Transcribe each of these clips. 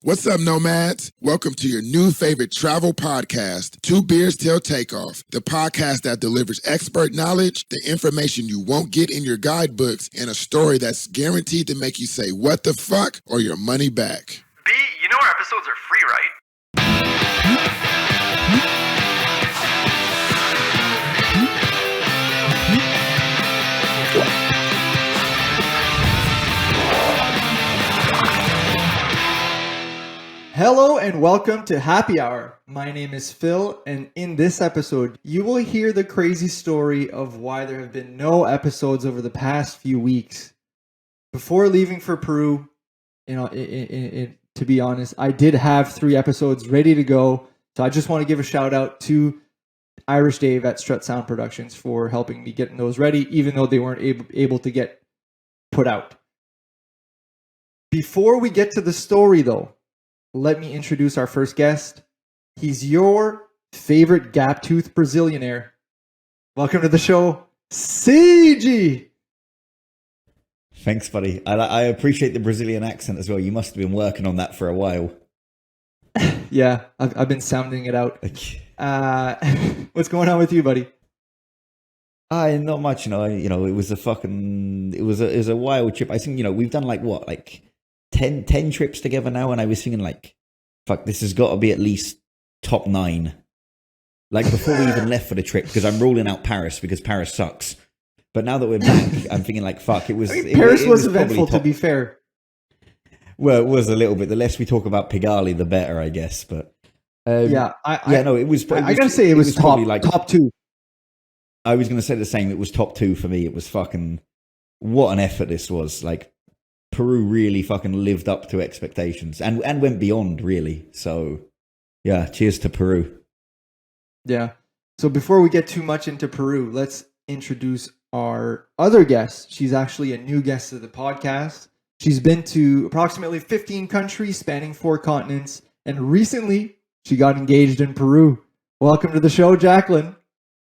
What's up, nomads? Welcome to your new favorite travel podcast, Two Beers Till Takeoff, the podcast that delivers expert knowledge, the information you won't get in your guidebooks, and a story that's guaranteed to make you say, what the fuck, or your money back. B, you know our episodes are free, right? Hello and welcome to Happy Hour. My name is Phil, and in this episode, you will hear the crazy story of why there have been no episodes over the past few weeks. Before leaving for Peru, to be honest, I did have 3 episodes ready to go, so I just want to give a shout out to Irish Dave at Strut Sound Productions for helping me getting those ready, even though they weren't able to get put out. Before we get to the story, though, let me introduce our first guest. He's your favorite gap-toothed Brazilianaire. Welcome to the show, CG. Thanks, buddy. I appreciate the Brazilian accent as well. You must have been working on that for a while. Yeah, I've been sounding it out. What's going on with you, buddy? Not much. It was a wild trip. I think we've done like 10 trips together now, and I was thinking like, fuck, this has got to be at least top 9. Like before we even left for the trip, because I'm ruling out Paris because Paris sucks. But now that we're back, I'm thinking like, fuck, it was. Paris was eventful, to be fair. Well, it was a little bit. The less we talk about Pigalle, the better, I guess. But it was. I gotta say, it was top, like top 2. I was gonna say the same. It was top 2 for me. It was fucking what an effort this was. Like Peru really fucking lived up to expectations and went beyond, really. So yeah, cheers to Peru. Yeah. So before we get too much into Peru, let's introduce our other guest. She's actually a new guest to the podcast. She's been to approximately 15 countries spanning 4 continents, and recently she got engaged in Peru. Welcome to the show, Jacqueline.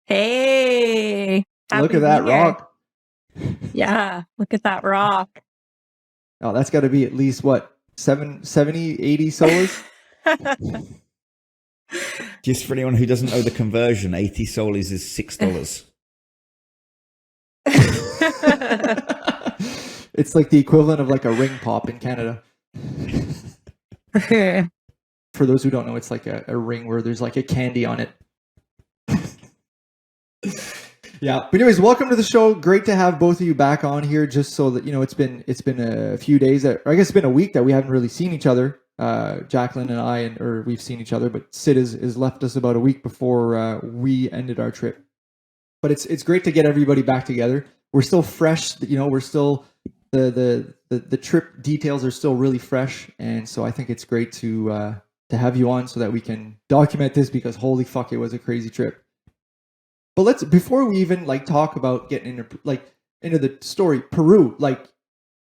Hey, look at that rock. Yeah, look at that rock. Oh, that's got to be at least, what, 70, 80 solas? Just for anyone who doesn't know the conversion, 80 soles is $6. It's like the equivalent of like a ring pop in Canada. For those who don't know, it's like a ring where there's like a candy on it. Yeah, but anyways, welcome to the show. Great to have both of you back on here. Just so that it's been a few days or I guess it's been a week that we haven't really seen each other. Jacqueline and I, or we've seen each other, but Sid has left us about a week before we ended our trip. But it's great to get everybody back together. We're still fresh. We're still the trip details are still really fresh, and so I think it's great to have you on so that we can document this, because holy fuck, it was a crazy trip. But before we even talk about getting into the story, Peru,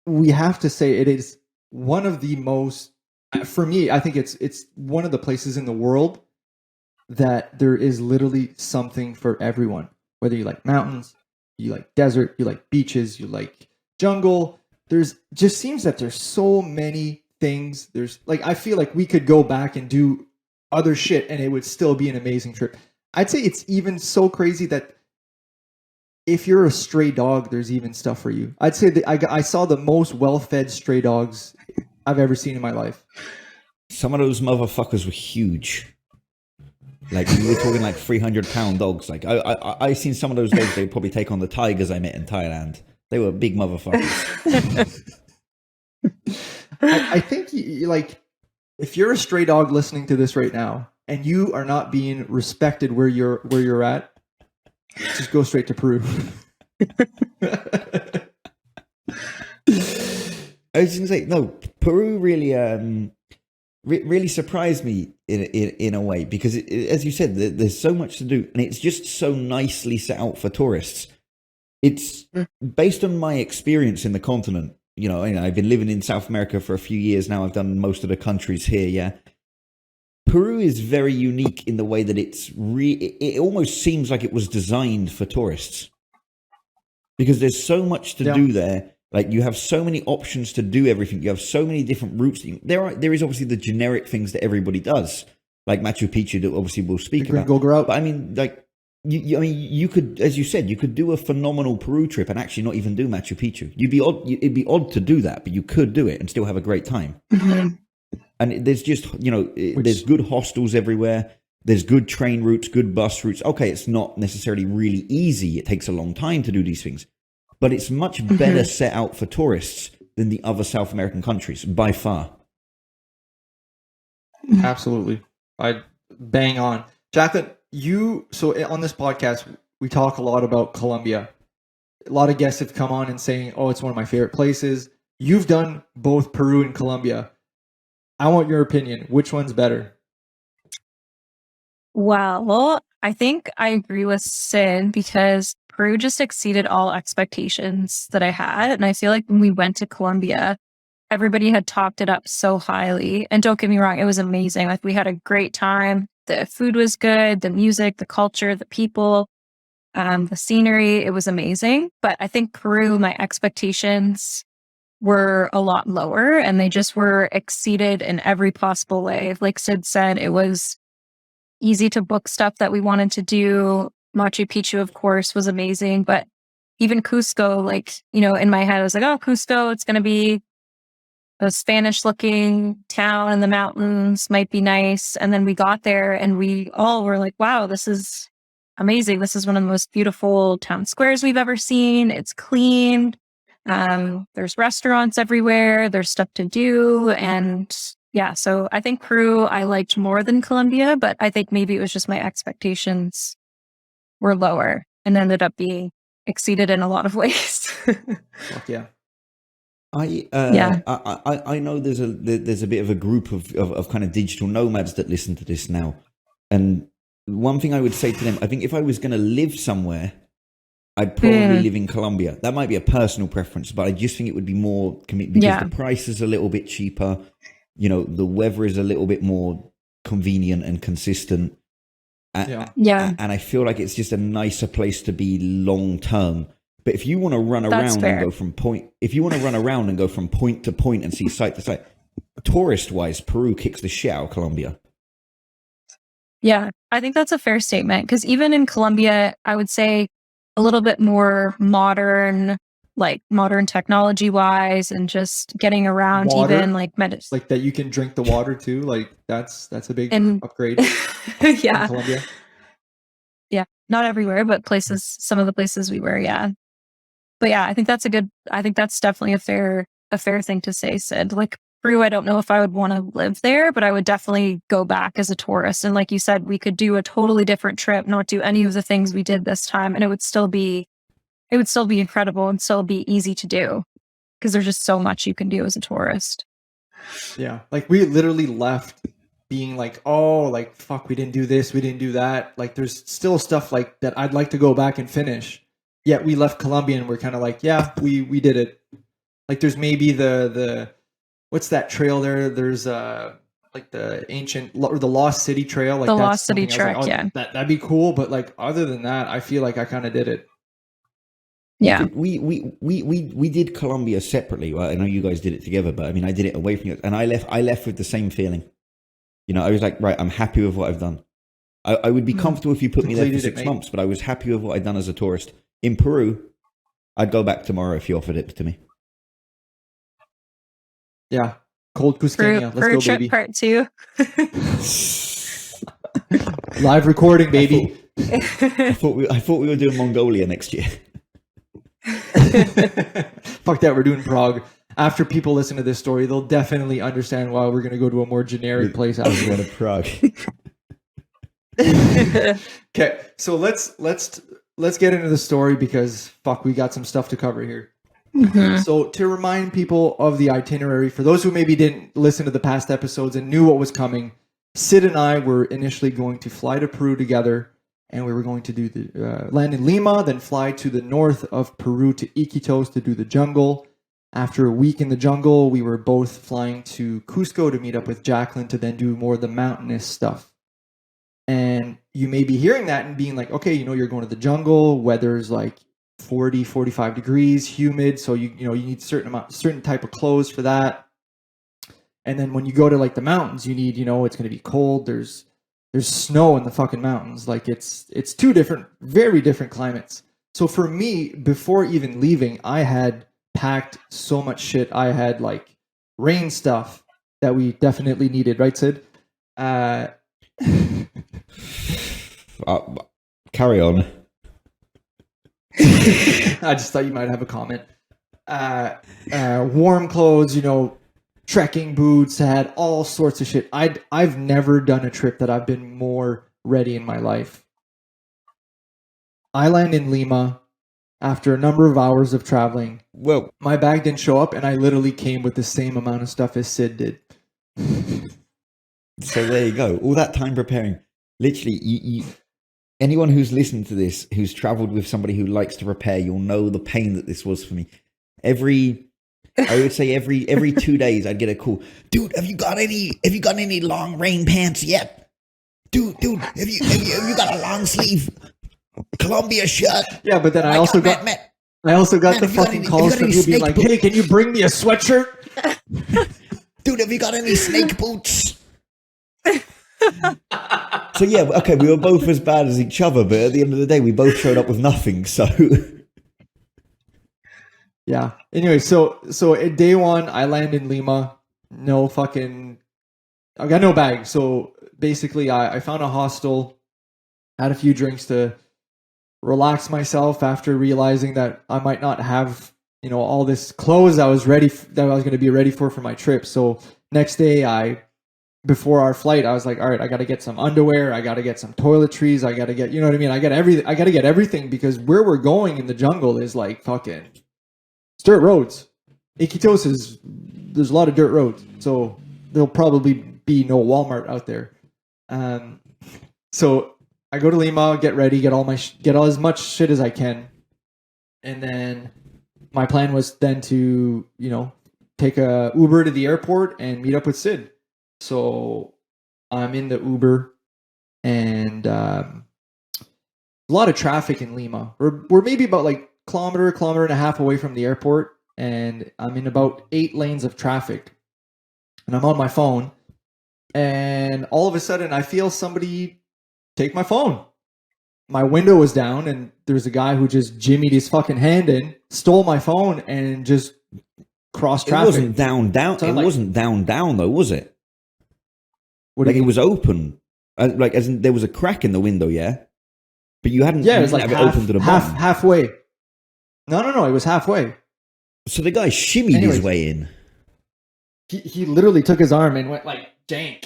we have to say it is one of the most, for me, I think it's one of the places in the world that there is literally something for everyone. Whether you like mountains, you like desert, you like beaches, you like jungle, just seems that there's so many things. I feel like we could go back and do other shit and it would still be an amazing trip. I'd say it's even so crazy that if you're a stray dog, there's even stuff for you. I'd say that I saw the most well-fed stray dogs I've ever seen in my life. Some of those motherfuckers were huge. Like, we were talking 300-pound dogs. Like, I seen some of those dogs, they'd probably take on the tigers I met in Thailand. They were big motherfuckers. I think, if you're a stray dog listening to this right now, and you are not being respected where you're at, just go straight to Peru. I was going to say, no, Peru really really surprised me in a way, because as you said, there's so much to do, and it's just so nicely set out for tourists. It's based on my experience in the continent. I've been living in South America for a few years now. I've done most of the countries here, yeah. Peru is very unique in the way that it almost seems like it was designed for tourists, because there's so much to do there. Like you have so many options to do everything. You have so many different routes. There is obviously the generic things that everybody does, like Machu Picchu that obviously we'll speak about. Route. But I mean, like you could, as you said, you could do a phenomenal Peru trip and actually not even do Machu Picchu. It'd be odd to do that, but you could do it and still have a great time. And there's just, there's good hostels everywhere. There's good train routes, good bus routes. Okay, it's not necessarily really easy. It takes a long time to do these things. But it's much better set out for tourists than the other South American countries, by far. Absolutely. I bang on. Jacqueline, so on this podcast, we talk a lot about Colombia. A lot of guests have come on and saying, oh, it's one of my favorite places. You've done both Peru and Colombia. I want your opinion. Which one's better? Well, I think I agree with Sid because Peru just exceeded all expectations that I had. And I feel like when we went to Colombia, everybody had talked it up so highly. And don't get me wrong, it was amazing. Like we had a great time. The food was good, the music, the culture, the people, the scenery, it was amazing. But I think Peru, my expectations were a lot lower and they just were exceeded in every possible way. Like Sid said, it was easy to book stuff that we wanted to do. Machu Picchu, of course, was amazing. But even Cusco, like, in my head, I was like, oh, Cusco, it's going to be a Spanish looking town in the mountains, might be nice. And then we got there and we all were like, wow, this is amazing. This is one of the most beautiful town squares we've ever seen. It's clean. There's restaurants everywhere. There's stuff to do. And yeah, so I think Peru I liked more than Colombia, but I think maybe it was just my expectations were lower and ended up being exceeded in a lot of ways. Fuck yeah. I know there's a bit of a group of kind of digital nomads that listen to this now, and one thing I would say to them, I think if I was going to live somewhere, I'd probably live in Colombia. That might be a personal preference, but I just think it would be more because the price is a little bit cheaper. The weather is a little bit more convenient and consistent. And I feel like it's just a nicer place to be long term. But if you want to run around and go from point to point and see site to site, tourist wise, Peru kicks the shit out of Colombia. Yeah, I think that's a fair statement because even in Colombia, I would say a little bit more modern, like modern technology wise, and just getting around water, even like like that you can drink the water too. Like that's a big upgrade. Yeah, in Colombia. Yeah, not everywhere, but some of the places we were, yeah. But yeah, I think that's definitely a fair thing to say, Sid. Like Peru, I don't know if I would want to live there, but I would definitely go back as a tourist. And like you said, we could do a totally different trip, not do any of the things we did this time, and it would still be incredible and still be easy to do because there's just so much you can do as a tourist. Yeah, like we literally left being like, oh, like fuck, we didn't do this, we didn't do that. Like there's still stuff like that I'd like to go back and finish. Yet we left Colombia and we're kind of like, yeah, we did it. Like there's maybe the what's that trail there? There's like the ancient or the Lost City Trail. Like the that's Lost City Trek, like, oh, yeah. That'd be cool, but like other than that, I feel like I kind of did it. Yeah, we did Colombia separately. Well, I know you guys did it together, but I mean, I did it away from you, and I left with the same feeling. I was like, right, I'm happy with what I've done. I would be comfortable if you put me there for 6 months, but I was happy with what I'd done as a tourist. In Peru, I'd go back tomorrow if you offered it to me. Yeah, cold Cusqueña. Let's go, trip baby. Part 2. Live recording, baby. I thought we were doing Mongolia next year. Fuck that, we're doing Prague. After people listen to this story, they'll definitely understand why we're going to go to a more generic place after going to Prague. Okay, so let's get into the story because fuck, we got some stuff to cover here. So to remind people of the itinerary, for those who maybe didn't listen to the past episodes and knew what was coming, Sid and I were initially going to fly to Peru together, and we were going to do the land in Lima, then fly to the north of Peru to Iquitos to do the jungle. After a week in the jungle, we were both flying to Cusco to meet up with Jacqueline to then do more of the mountainous stuff. And you may be hearing that and being like, okay, you're going to the jungle, weather's like 40, 45 degrees, humid. So you need certain type of clothes for that. And then when you go to like the mountains, you need, it's going to be cold. There's snow in the fucking mountains. Like it's two different, very different climates. So for me, before even leaving, I had packed so much shit. I had like rain stuff that we definitely needed, right, Sid? Carry on. I just thought you might have a comment. Warm clothes, trekking boots. I had all sorts of shit. I've never done a trip that I've been more ready in my life. I land in Lima after a number of hours of traveling. Well, my bag didn't show up, and I literally came with the same amount of stuff as Sid did. So there you go. All that time preparing. Literally, you anyone who's listened to this, who's traveled with somebody who likes to prepare, you'll know the pain that this was for me. I would say every 2 days I'd get a call. Dude, have you got any long rain pants yet? Dude, have you got a long sleeve Columbia shirt? Yeah, but then I also got the fucking calls from you being like, hey, can you bring me a sweatshirt? Dude, have you got any snake boots? So yeah, okay, we were both as bad as each other, but at the end of the day, we both showed up with nothing, so... Yeah. Anyway, so at day one, I land in Lima. I got no bag. So basically, I found a hostel, had a few drinks to relax myself after realizing that I might not have, all this clothes I was going to be ready for my trip. So next day, before our flight, I was like, all right, I got to get some underwear. I got to get some toiletries. I got to get, you know what I mean? I got to get everything because where we're going in the jungle is like fucking dirt roads. Iquitos there's a lot of dirt roads. So there'll probably be no Walmart out there. So I go to Lima, get ready, get all as much shit as I can. And then my plan was then to, take a Uber to the airport and meet up with Sid. So I'm in the Uber and a lot of traffic in Lima. We're maybe about like kilometer and a half away from the airport, and I'm in about 8 lanes of traffic. And I'm on my phone, and all of a sudden I feel somebody take my phone. My window was down, and there's a guy who just jimmied his fucking hand in, stole my phone, and just crossed traffic. It wasn't down. So wasn't down though, was it? It was open, like as in there was a crack in the window, yeah. But you hadn't. Yeah, it was like it open to the bottom. halfway. No, it was halfway. So the guy shimmied his way in. He literally took his arm and went like jank.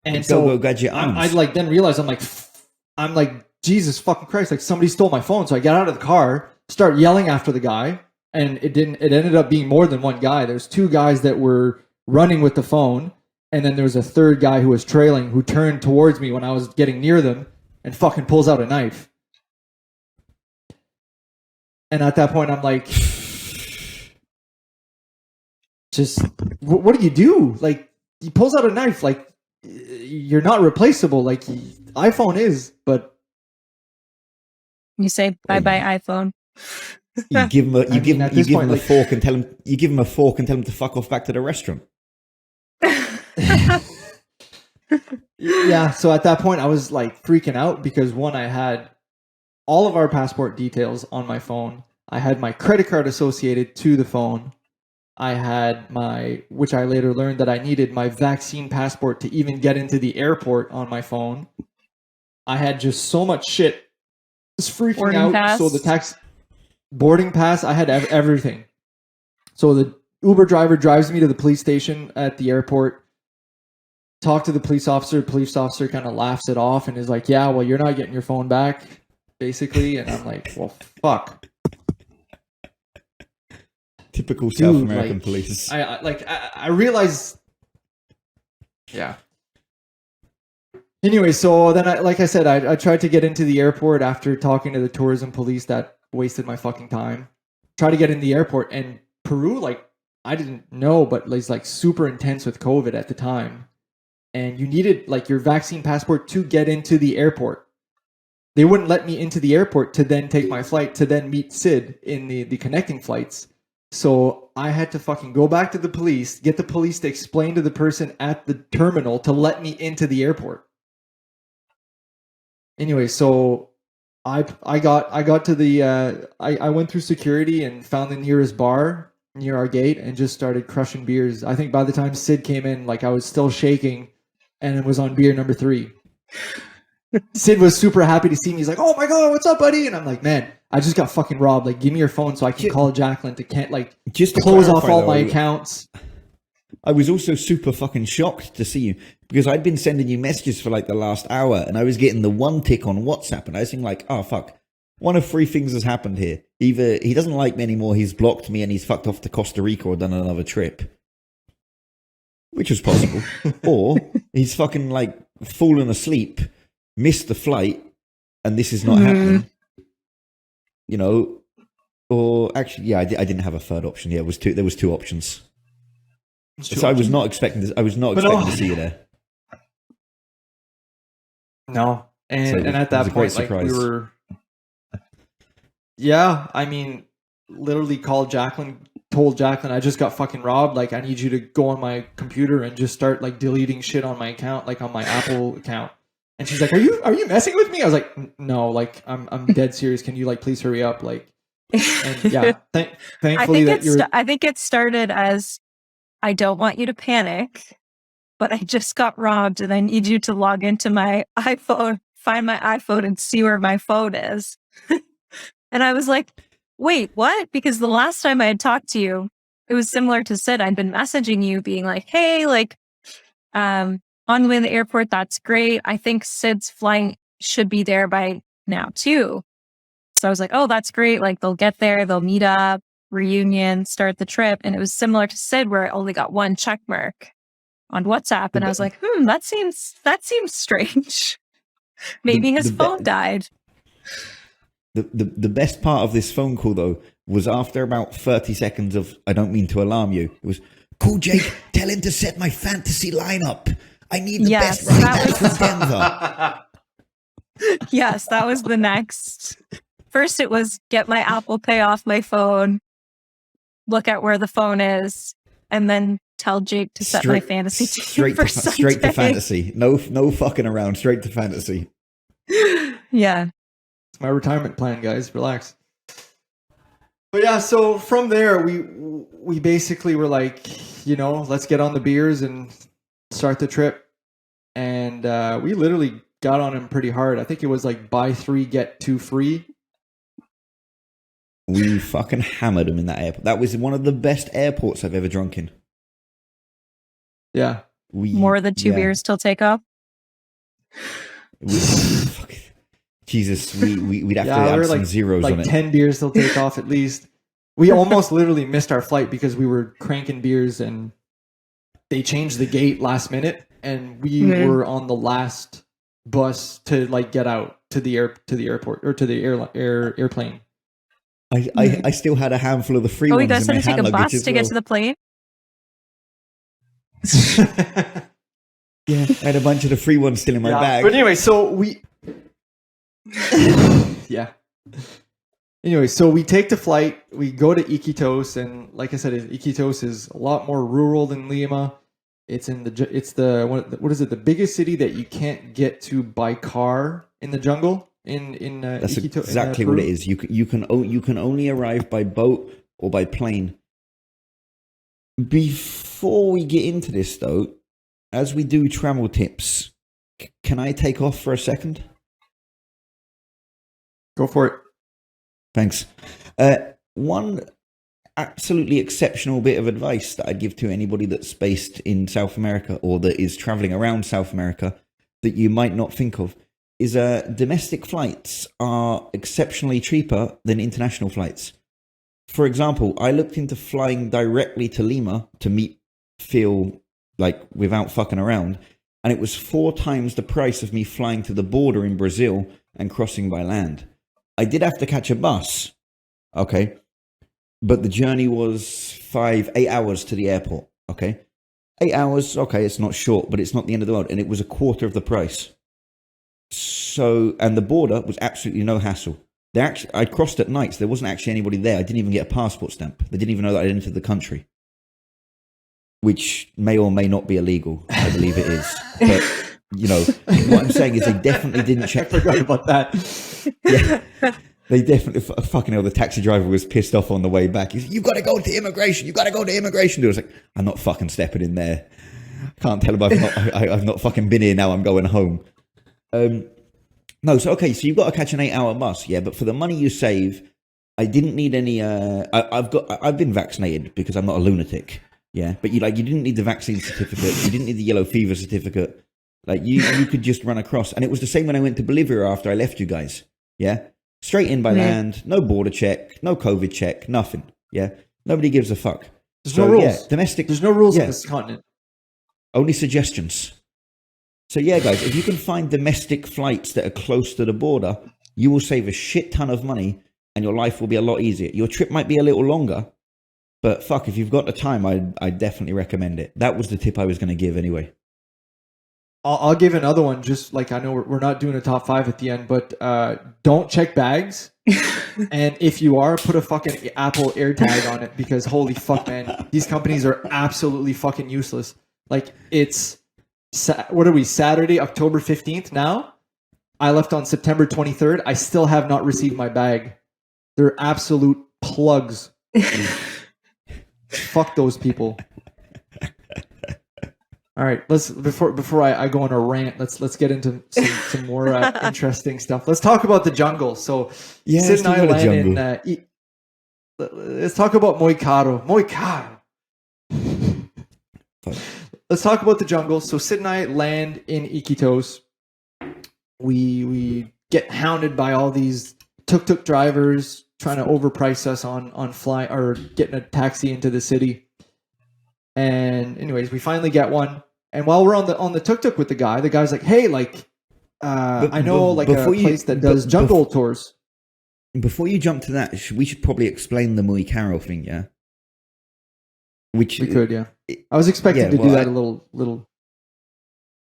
And so go grab your arms. I like then realized I'm like Jesus fucking Christ! Like somebody stole my phone. So I got out of the car, start yelling after the guy, and it ended up being more than one guy. There's 2 guys that were running with the phone, and then there was a third guy who was trailing, who turned towards me when I was getting near them and fucking pulls out a knife. And at that point, I'm like, just, what do you do? Like, he pulls out a knife. Like, you're not replaceable. Like, iPhone is, but... You say, bye-bye, iPhone. You give him a fork and tell him to fuck off back to the restaurant. Yeah, so at that point I was like freaking out because one, I had all of our passport details on my phone. I had my credit card associated to the phone. I had which I later learned that I needed my vaccine passport to even get into the airport on my phone. I had just so much shit. I was freaking boarding out. Pass. So the boarding pass, I had everything. So the Uber driver drives me to the police station at the airport. Talk to the police officer. Police officer kind of laughs it off and is like, yeah, well, you're not getting your phone back, basically. And I'm like, well, fuck. Typical South American police. I realized, yeah. Anyway, so then I tried to get into the airport after talking to the tourism police that wasted my fucking time. Try to get in the airport, and Peru, I didn't know, but it's super intense with COVID at the time. And you needed your vaccine passport to get into the airport. they wouldn't let me into the airport to then take my flight to then meet Sid in the connecting flights. So I had to fucking go back to the police, get the police to explain to the person at the terminal to let me into the airport. Anyway, so I got to the I went through security and found the nearest bar near our gate and just started crushing beers. I think by the time Sid came in, like I was still shaking and it was on beer number 3. Sid was super happy to see me. He's like, "Oh my god, what's up, buddy?" And I'm like, "Man, I just got fucking robbed. Like, give me your phone so I can call Jacqueline to just close off all my accounts." I was also super fucking shocked to see you because I'd been sending you messages for like the last hour and I was getting the one tick on WhatsApp and I was thinking like, oh fuck, one of 3 things has happened here. Either he doesn't like me anymore, he's blocked me and he's fucked off to Costa Rica or done another trip, which was possible, or he's fucking like fallen asleep, missed the flight, and this is not happening. You know, or actually, yeah, I didn't have a third option. Yeah, there was 2 options. So I was not expecting this. I was not expecting to see you there. No, and at that point, like we were. Yeah, I mean, literally told Jacqueline, I just got fucking robbed. Like, I need you to go on my computer and just start like deleting shit on my account, like on my Apple account. And she's like, "Are you messing with me?" I was like, "No, like I'm dead serious. Can you like please hurry up?" Like, and yeah, thankfully I think it started as, I don't want you to panic, but I just got robbed and I need you to log into my iPhone, find my iPhone and see where my phone is. And I was like, wait, what? Because the last time I had talked to you, it was similar to Sid. I'd been messaging you being like, hey, like, on the way to the airport, that's great. I think Sid's flight should be there by now too. So I was like, oh, that's great. Like, they'll get there, they'll meet up, reunion, start the trip. And it was similar to Sid where I only got 1 check mark on WhatsApp. And I was like, that seems strange. Maybe his phone died. The best part of this phone call though was after about 30 seconds of, I don't mean to alarm you, it was, "Cool, Jake, tell him to set my fantasy lineup. I need the best right back from Denver." Yes, that was the next. First, it was get my Apple Pay off my phone, look at where the phone is, and then tell Jake to set my fantasy team for Sunday. Straight to fantasy. No fucking around. Straight to fantasy. Yeah. It's my retirement plan, guys. Relax. But yeah, so from there, we basically were like, let's get on the beers and start the trip. And we literally got on him pretty hard. I think it was like buy 3, get 2 free. We fucking hammered him in that airport. That was one of the best airports I've ever drunk in. Yeah. More than 2 beers till takeoff? Jesus, we'd have to add some zeros on it. 10 beers till takeoff at least. We almost literally missed our flight because we were cranking beers and they changed the gate last minute and we were on the last bus to like get out to the airport or to the airplane. I still had a handful of the free ones. Oh, you guys had to take a bus to get to the plane? Yeah, I had a bunch of the free ones still in my bag. But anyway, so we... yeah. Anyway, so we take the flight, we go to Iquitos, and like I said, Iquitos is a lot more rural than Lima. It's what is it? The biggest city that you can't get to by car in the jungle in That's Iquitos, exactly what it is. You can only arrive by boat or by plane. Before we get into this, though, as we do travel tips, can I take off for a second? Go for it. Thanks. One absolutely exceptional bit of advice that I'd give to anybody that's based in South America or that is traveling around South America that you might not think of is domestic flights are exceptionally cheaper than international flights. For example, I looked into flying directly to Lima to meet Phil, like without fucking around, and it was 4 times the price of me flying to the border in Brazil and crossing by land. I did have to catch a bus, okay, but the journey was 8 hours to the airport, okay? 8 hours, okay, it's not short, but it's not the end of the world, and it was a quarter of the price. So, and the border was absolutely no hassle. I crossed at night, so there wasn't actually anybody there. I didn't even get a passport stamp. They didn't even know that I'd entered the country, which may or may not be illegal. I believe it is. But, what I'm saying is they definitely didn't check. I forgot about that. Yeah. They definitely, fucking hell, the taxi driver was pissed off on the way back. He's like, "You've got to go to immigration. You've got to go to immigration." I was like, "I'm not fucking stepping in there. Can't tell them I've not fucking been here now. I'm going home." No, so okay, so you've got to catch an 8-hour bus, yeah. But for the money you save, I didn't need any. I've been vaccinated because I'm not a lunatic, yeah. But you didn't need the vaccine certificate. You didn't need the yellow fever certificate. Like you could just run across, and it was the same when I went to Bolivia after I left you guys, yeah. Straight in by land, no border check, no COVID check, nothing, yeah. Nobody gives a fuck. There's no rules. Yeah, domestic. There's no rules in this continent. Only suggestions. So yeah, guys, if you can find domestic flights that are close to the border, you will save a shit ton of money and your life will be a lot easier. Your trip might be a little longer, but fuck, if you've got the time, I definitely recommend it. That was the tip I was going to give anyway. I'll give another one, just like I know we're not doing a top 5 at the end, but don't check bags. And if you are, put a fucking Apple AirTag on it, because holy fuck, man, these companies are absolutely fucking useless. Like, it's... what are we, Saturday, October 15th now? I left on September 23rd. I still have not received my bag. They're absolute plugs. Fuck those people. All right, before I go on a rant, let's get into some more interesting stuff. Let's talk about the jungle. So, yeah, Sid and I land in. Let's talk about Muy Caro. Muy Caro. Let's talk about the jungle. So Sid and I land in Iquitos. We get hounded by all these tuk-tuk drivers trying to overprice us on fly or getting a taxi into the city. And anyways, we finally get one. And while we're on the tuk-tuk with the guy's like, "Hey, like, I know like a place that does jungle tours." Before you jump to that, we should probably explain the Muy Caro thing, yeah? Which we could, yeah. I was expecting to do that a little.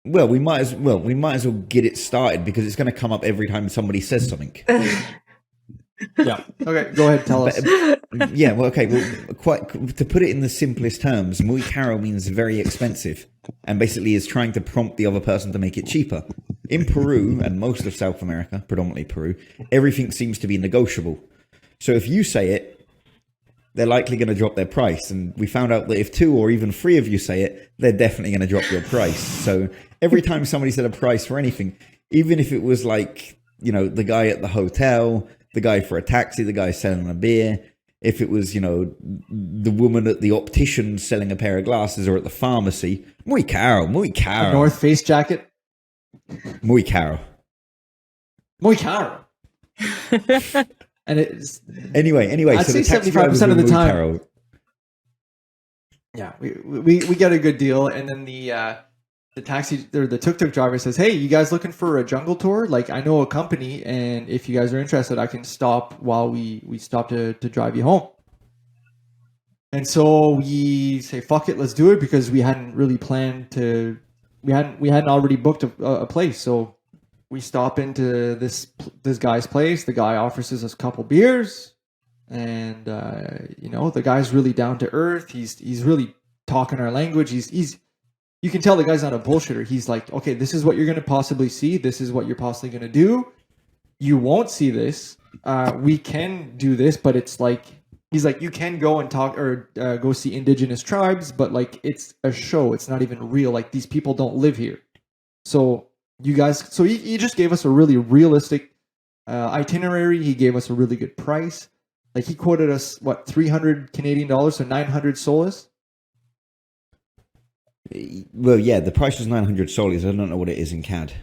Well, we might as well get it started because it's going to come up every time somebody says something. Yeah. Okay. Go ahead. Tell us. Yeah. Well. Okay. Well, to put it in the simplest terms, muy caro means very expensive, and basically is trying to prompt the other person to make it cheaper. In Peru and most of South America, predominantly Peru, everything seems to be negotiable. So if you say it, they're likely going to drop their price. And we found out that if 2 or even 3 of you say it, they're definitely going to drop your price. So every time somebody said a price for anything, even if it was like, the guy at the hotel, the guy for a taxi, the guy selling a beer, if it was, the woman at the optician selling a pair of glasses, or at the pharmacy, muy caro, muy caro. A North Face jacket? Muy caro. Muy caro. And it's anyway. I'd say 75% of the time. Caro. Yeah, we get a good deal, and then the taxi or the tuk-tuk driver says, "Hey, you guys looking for a jungle tour? Like, I know a company, and if you guys are interested, I can stop while we stop to drive you home." And so we say, "Fuck it, let's do it," because we hadn't really planned to. We hadn't already booked a place, so. We stop into this guy's place. The guy offers us a couple beers, and the guy's really down to earth. He's really talking our language. You can tell the guy's not a bullshitter. He's like, "Okay, this is what you're going to possibly see. This is what you're possibly going to do. You won't see this. We can do this, but it's like." He's like, "You can go and talk or go see indigenous tribes, but like it's a show. It's not even real. Like these people don't live here." So. You guys, so he just gave us a really realistic itinerary. He gave us a really good price. Like he quoted us, what, 300 Canadian dollars, so 900 soles? Well, yeah, the price was 900 soles. I don't know what it is in CAD.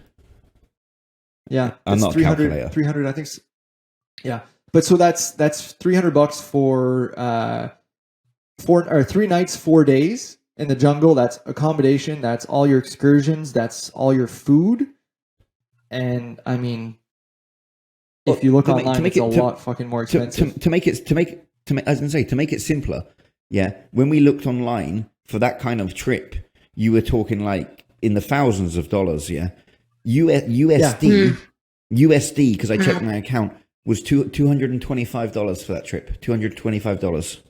Yeah, I'm not a calculator. 300, I think. Yeah, but so that's $300 for 3 nights, 4 days. In the jungle, that's accommodation, that's all your excursions, that's all your food. And I mean, if you look online, it's a lot fucking more expensive. To make it simpler, yeah. When we looked online for that kind of trip, you were talking like in the thousands of dollars, yeah. USD USD, because I checked my account, was $225 for that trip. $225.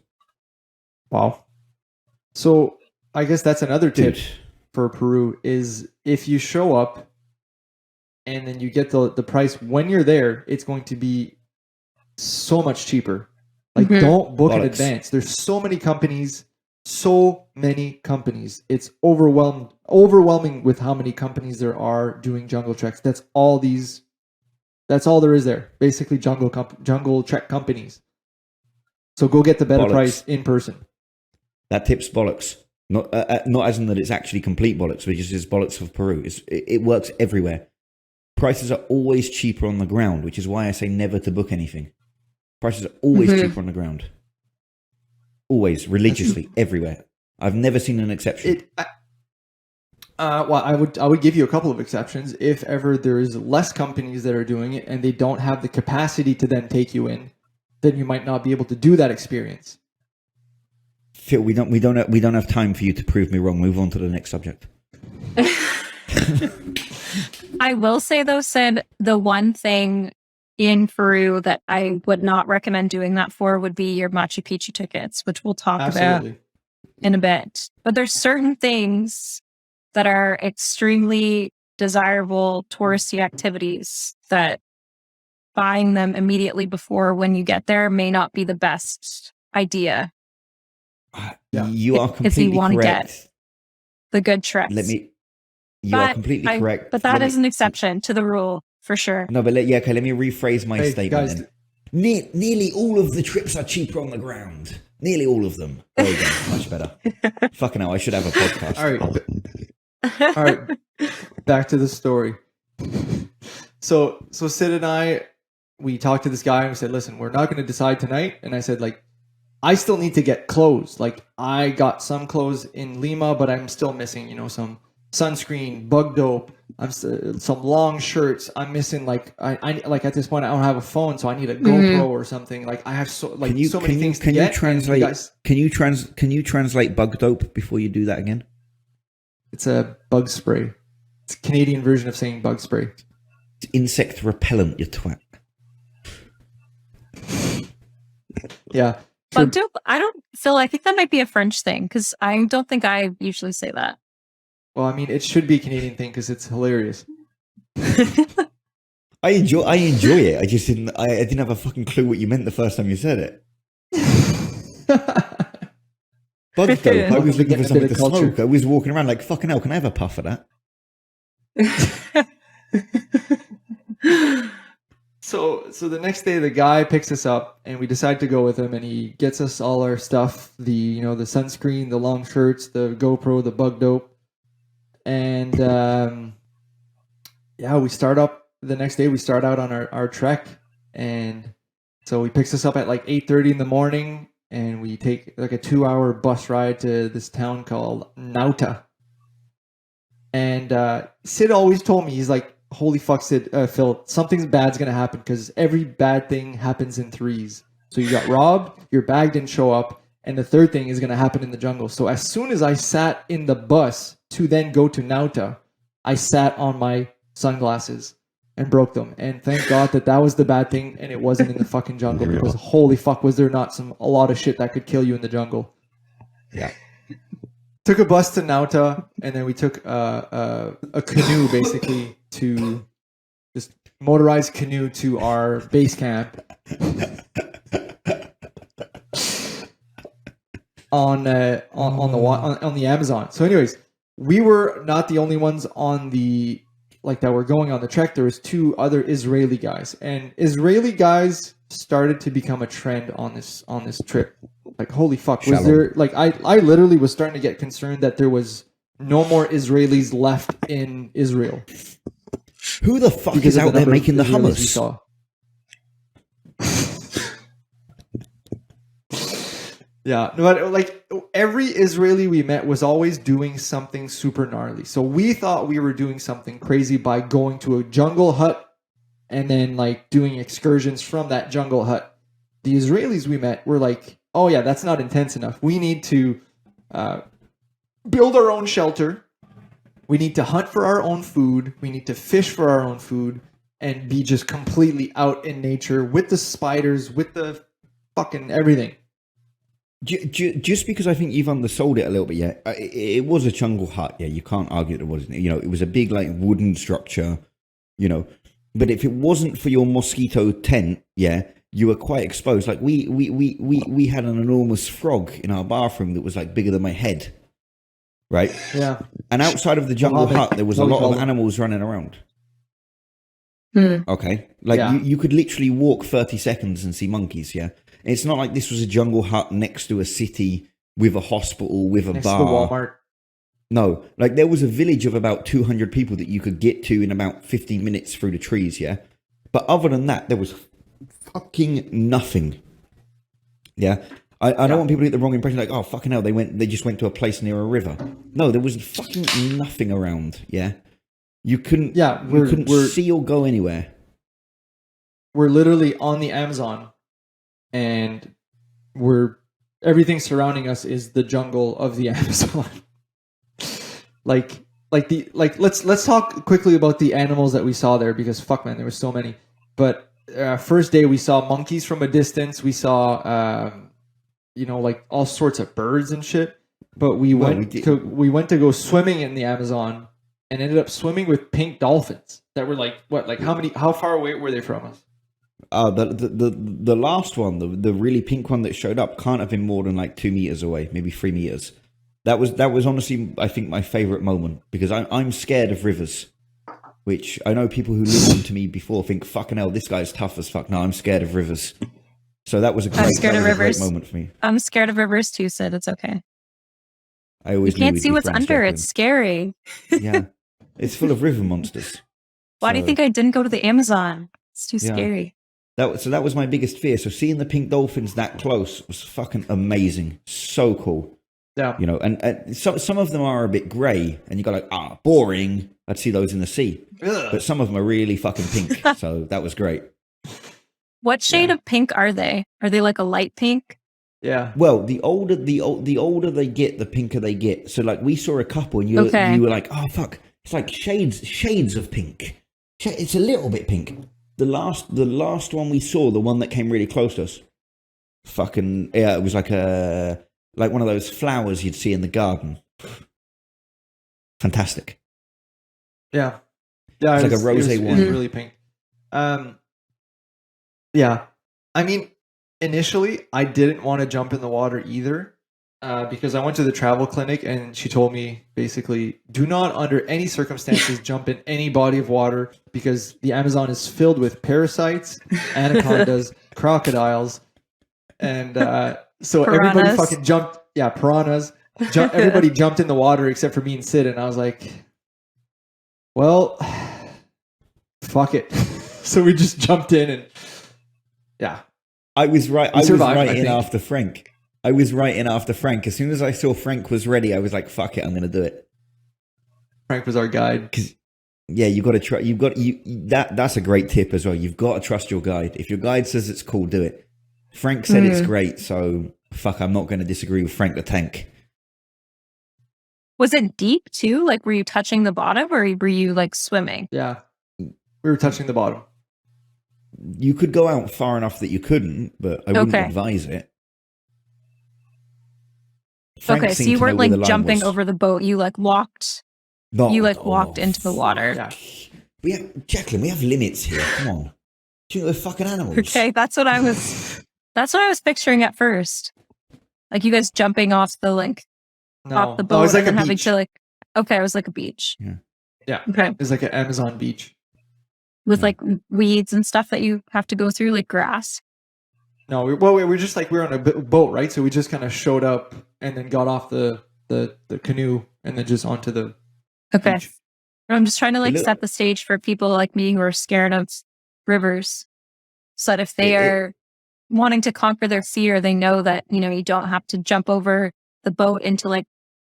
Wow. So I guess that's another tip Dude. for Peru is if you show up and then you get the price when you're there, it's going to be so much cheaper. Like don't book in Bollocks. advance. There's so many companies. It's overwhelming with how many companies there are doing jungle treks. That's all there is there. Basically jungle trek companies. So go get the better price in person. That tip's bollocks. Not as in that it's actually complete bollocks, but it's just bollocks of Peru. It works everywhere. Prices are always cheaper on the ground, which is why I say never to book anything. Prices are always cheaper on the ground. Always, religiously, everywhere. I've never seen an exception. Well, I would give you a couple of exceptions. If ever there is less companies that are doing it and they don't have the capacity to then take you in, then you might not be able to do that experience. Phil, we don't have time for you to prove me wrong. Move on to the next subject. I will say though, Sid, the one thing in Peru that I would not recommend doing that for would be your Machu Picchu tickets, which we'll talk about in a bit. But there's certain things that are extremely desirable touristy activities that buying them immediately before when you get there may not be the best idea. You are completely correct. Get the good treks. You are completely correct. But that is an exception to the rule for sure. No, but let me rephrase my statement. Then. Nearly all of the trips are cheaper on the ground. Nearly all of them. There you go. Much better. Fucking hell, I should have a podcast. All right. Back to the story. So Sid and I, we talked to this guy and we said, listen, we're not going to decide tonight. And I said, like, I still need to get clothes. Like, I got some clothes in Lima, but I'm still missing, some sunscreen, bug dope, some long shirts. I'm missing, like, I like at this point I don't have a phone, so I need a GoPro or something. Like, I have so many things to get. Can you translate bug dope before you do that again? It's a bug spray. It's a Canadian version of saying bug spray. It's insect repellent, you twat. Yeah. Bug dope? I think that might be a French thing because I don't think I usually say that. Well, I mean, it should be a Canadian thing because it's hilarious. I enjoy it. I just didn't have a fucking clue what you meant the first time you said it. Bug dope. I was looking for something to smoke. I was walking around like, fucking hell, can I have a puff of that? So the next day, the guy picks us up, and we decide to go with him, and he gets us all our stuff: the sunscreen, the long shirts, the GoPro, the bug dope, and we start up the next day. We start out on our trek, and so he picks us up at like 8:30 in the morning, and we take like a 2-hour bus ride to this town called Nauta. And Sid always told me, he's like, holy fuck, Sid, Phil, something bad's going to happen because every bad thing happens in threes. So you got robbed, your bag didn't show up, and the third thing is going to happen in the jungle. So as soon as I sat in the bus to then go to Nauta, I sat on my sunglasses and broke them. And thank God that was the bad thing and it wasn't in the fucking jungle because holy fuck, was there not a lot of shit that could kill you in the jungle. Yeah. Took a bus to Nauta, and then we took a canoe, basically, to this motorized canoe to our base camp on the Amazon. So, anyways, we were not the only ones that were going on the trek. There was 2 other Israeli guys, and Israeli guys started to become a trend on this trip. Like, holy fuck, was there, like, I literally was starting to get concerned that there was no more Israelis left in Israel. Who the fuck is out there making the hummus? Yeah, but like every Israeli we met was always doing something super gnarly. So we thought we were doing something crazy by going to a jungle hut and then like doing excursions from that jungle hut. The Israelis we met were like, oh yeah, that's not intense enough. We need to build our own shelter. We need to hunt for our own food. We need to fish for our own food. and be just completely out in nature with the spiders, with the fucking everything. Just because I think you've undersold it a little bit, yeah. It was a jungle hut, yeah. You can't argue that it wasn't. You know, it was a big like wooden structure, you know. But if it wasn't for your mosquito tent, yeah, you were quite exposed. Like we had an enormous frog in our bathroom that was like bigger than my head, right? Yeah. And outside of the jungle hut, there was a lot of animals running around. Okay, like you could literally walk 30 seconds and see monkeys. Yeah, it's not like this was a jungle hut next to a city with a hospital with a bar. To the Walmart. No, like there was a village of about 200 people that you could get to in about 15 minutes through the trees. Yeah, but other than that, there was fucking nothing. Yeah. I don't want people to get the wrong impression, like, oh fucking hell, they just went to a place near a river. No, there was fucking nothing around. Yeah. You couldn't see or go anywhere. We're literally on the Amazon, and everything surrounding us is the jungle of the Amazon. Let's talk quickly about the animals that we saw there, because fuck man, there were so many. But first day we saw monkeys from a distance. We saw like all sorts of birds and shit. But we went to go swimming in the Amazon, and ended up swimming with pink dolphins that were how far away were they from us? The last one, the really pink one that showed up, can't have been more than like 2 meters away, maybe 3 meters. That was honestly, I think, my favorite moment, because I'm scared of rivers, which I know people who listened to me before think, fucking hell, this guy's tough as fuck. No, I'm scared of rivers. So that was a great moment for me. I'm scared of rivers too, Sid. It's okay. You can't see what's under. It's scary. Yeah. It's full of river monsters. Why do you think I didn't go to the Amazon? It's too scary. That was my biggest fear. So seeing the pink dolphins that close was fucking amazing. So cool. Yeah. You know, and some of them are a bit grey, and you go like, boring. I'd see those in the sea. Ugh. But some of them are really fucking pink. So that was great. What shade of pink are they? Are they like a light pink? Yeah. Well, the older they get, the pinker they get. So like we saw a couple, and you were like, oh fuck. It's like shades of pink. It's a little bit pink. The last one we saw, the one that came really close to us, fucking yeah, it was like one of those flowers you'd see in the garden. Fantastic. Yeah, it's like a rosé one. It was really pink. Yeah, I mean, initially I didn't want to jump in the water either. Because I went to the travel clinic, and she told me basically, do not under any circumstances jump in any body of water, because the Amazon is filled with parasites, anacondas, crocodiles, and so piranhas. Everybody fucking jumped. Yeah, piranhas. Everybody jumped in the water except for me and Sid, and I was like, well, fuck it. So we just jumped in, and yeah. I was right in after Frank. I was right in after Frank. As soon as I saw Frank was ready, I was like, fuck it, I'm going to do it. Frank was our guide. Yeah, you got to try. That's a great tip as well. You've got to trust your guide. If your guide says it's cool, do it. Frank said it's great, so fuck, I'm not going to disagree with Frank the Tank. Was it deep too? Like, were you touching the bottom, or were you like swimming? Yeah, we were touching the bottom. You could go out far enough that you couldn't, but I wouldn't advise it. Frank so you weren't like jumping over the boat. You like walked. Walked into the water. Yeah. Jacqueline, we have limits here. Come on. Do you know we're fucking animals? Okay, that's what I was picturing at first. Like you guys jumping off the off the boat, it was like and a having beach. to it was like a beach. Yeah. Okay. It was like an Amazon beach with like weeds and stuff that you have to go through, like grass. No, we were just like, we were on a boat, right? So we just kind of showed up and then got off the canoe and then just onto the beach. I'm just trying to set the stage for people like me who are scared of rivers, so that if they are wanting to conquer their fear, they know that, you don't have to jump over the boat into like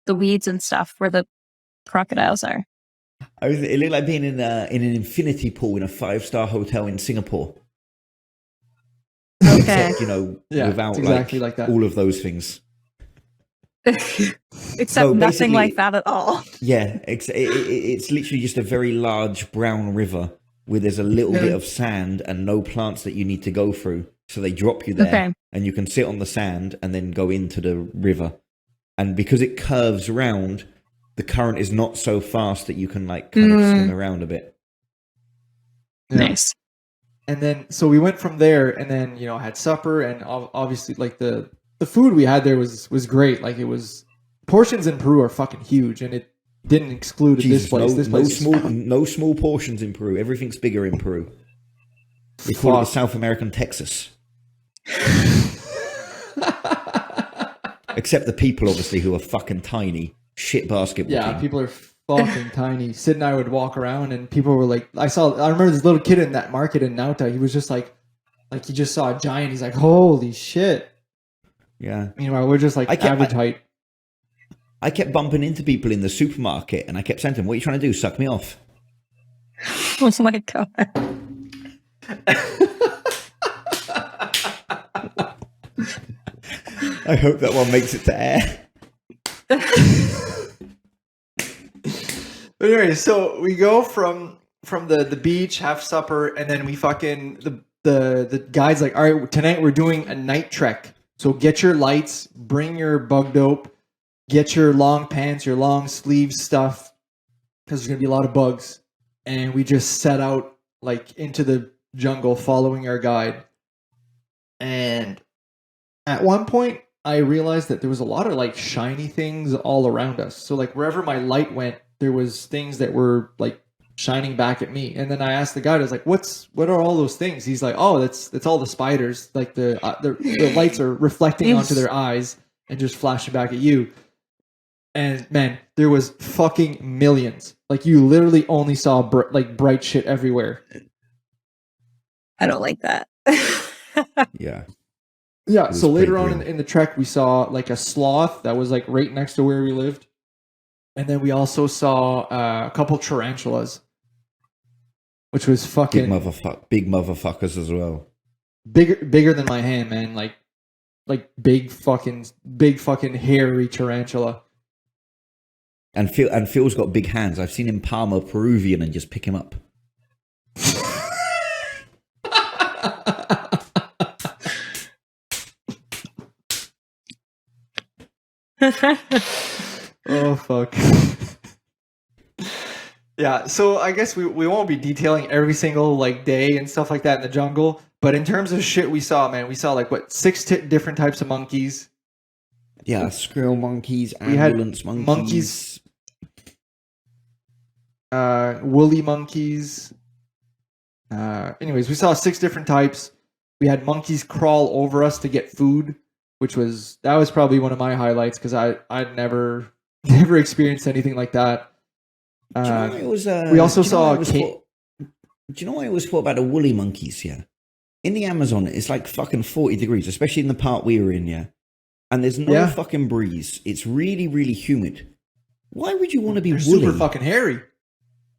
the weeds and stuff where the crocodiles are. It looked like being in an infinity pool in a 5-star hotel in Singapore. Okay. Except, without exactly like that. All of those things. Except nothing like that at all. Yeah, it's literally just a very large brown river where there's a little bit of sand and no plants that you need to go through. So they drop you there, and you can sit on the sand and then go into the river. And because it curves around, the current is not so fast that you can like kind of swim around a bit. Nice. And then, so we went from there, and then had supper, and obviously, like the food we had there was great. Like, it was, portions in Peru are fucking huge, and it didn't exclude this place. No small portions in Peru. Everything's bigger in Peru. They call it the South American Texas. Except the people, obviously, who are fucking tiny, shit basketball. Yeah, team. people are fucking tiny. Sid and I would walk around, and people were like, I remember this little kid in that market in Nauta. He was just like he just saw a giant. He's like, holy shit. Yeah. Meanwhile, we're just like average height. I kept bumping into people in the supermarket, and I kept saying to them, "What are you trying to do? Suck me off?" Oh my god. I hope that one makes it to air. But anyway, so we go from the beach, have supper, and then we fucking the guide's like, all right, tonight we're doing a night trek. So get your lights, bring your bug dope, get your long pants, your long sleeve stuff, because there's gonna be a lot of bugs. And we just set out like into the jungle, following our guide. And at one point, I realized that there was a lot of like shiny things all around us. So like wherever my light went, there was things that were like shining back at me. And then I asked the guide, I was like, what are all those things? He's like, oh, that's all the spiders. Like the lights are reflecting onto their eyes and just flashing back at you. And man, there was fucking millions. Like you literally only saw bright shit everywhere. I don't like that. Yeah. Yeah, so later on in the trek, we saw like a sloth that was like right next to where we lived. And then we also saw a couple tarantulas, which was fucking big motherfuckers as well. Bigger than my hand, man. Like big fucking hairy tarantula. And Phil's got big hands. I've seen him palm a Peruvian and just pick him up. Oh fuck. Yeah, so I guess we won't be detailing every single like day and stuff like that in the jungle, but in terms of shit we saw, man, we saw like what 6 different types of monkeys. Yeah, squirrel monkeys, ambulance monkeys, woolly monkeys. Anyways, we saw 6 different types. We had monkeys crawl over us to get food, which was probably one of my highlights because I'd never experienced anything like that. We also saw. Do you know what I always thought about the woolly monkeys? Yeah, in the Amazon, it's like fucking 40 degrees, especially in the part we were in. Yeah, and there's no fucking breeze. It's really, really humid. Why would you want to be woolly? Super fucking hairy.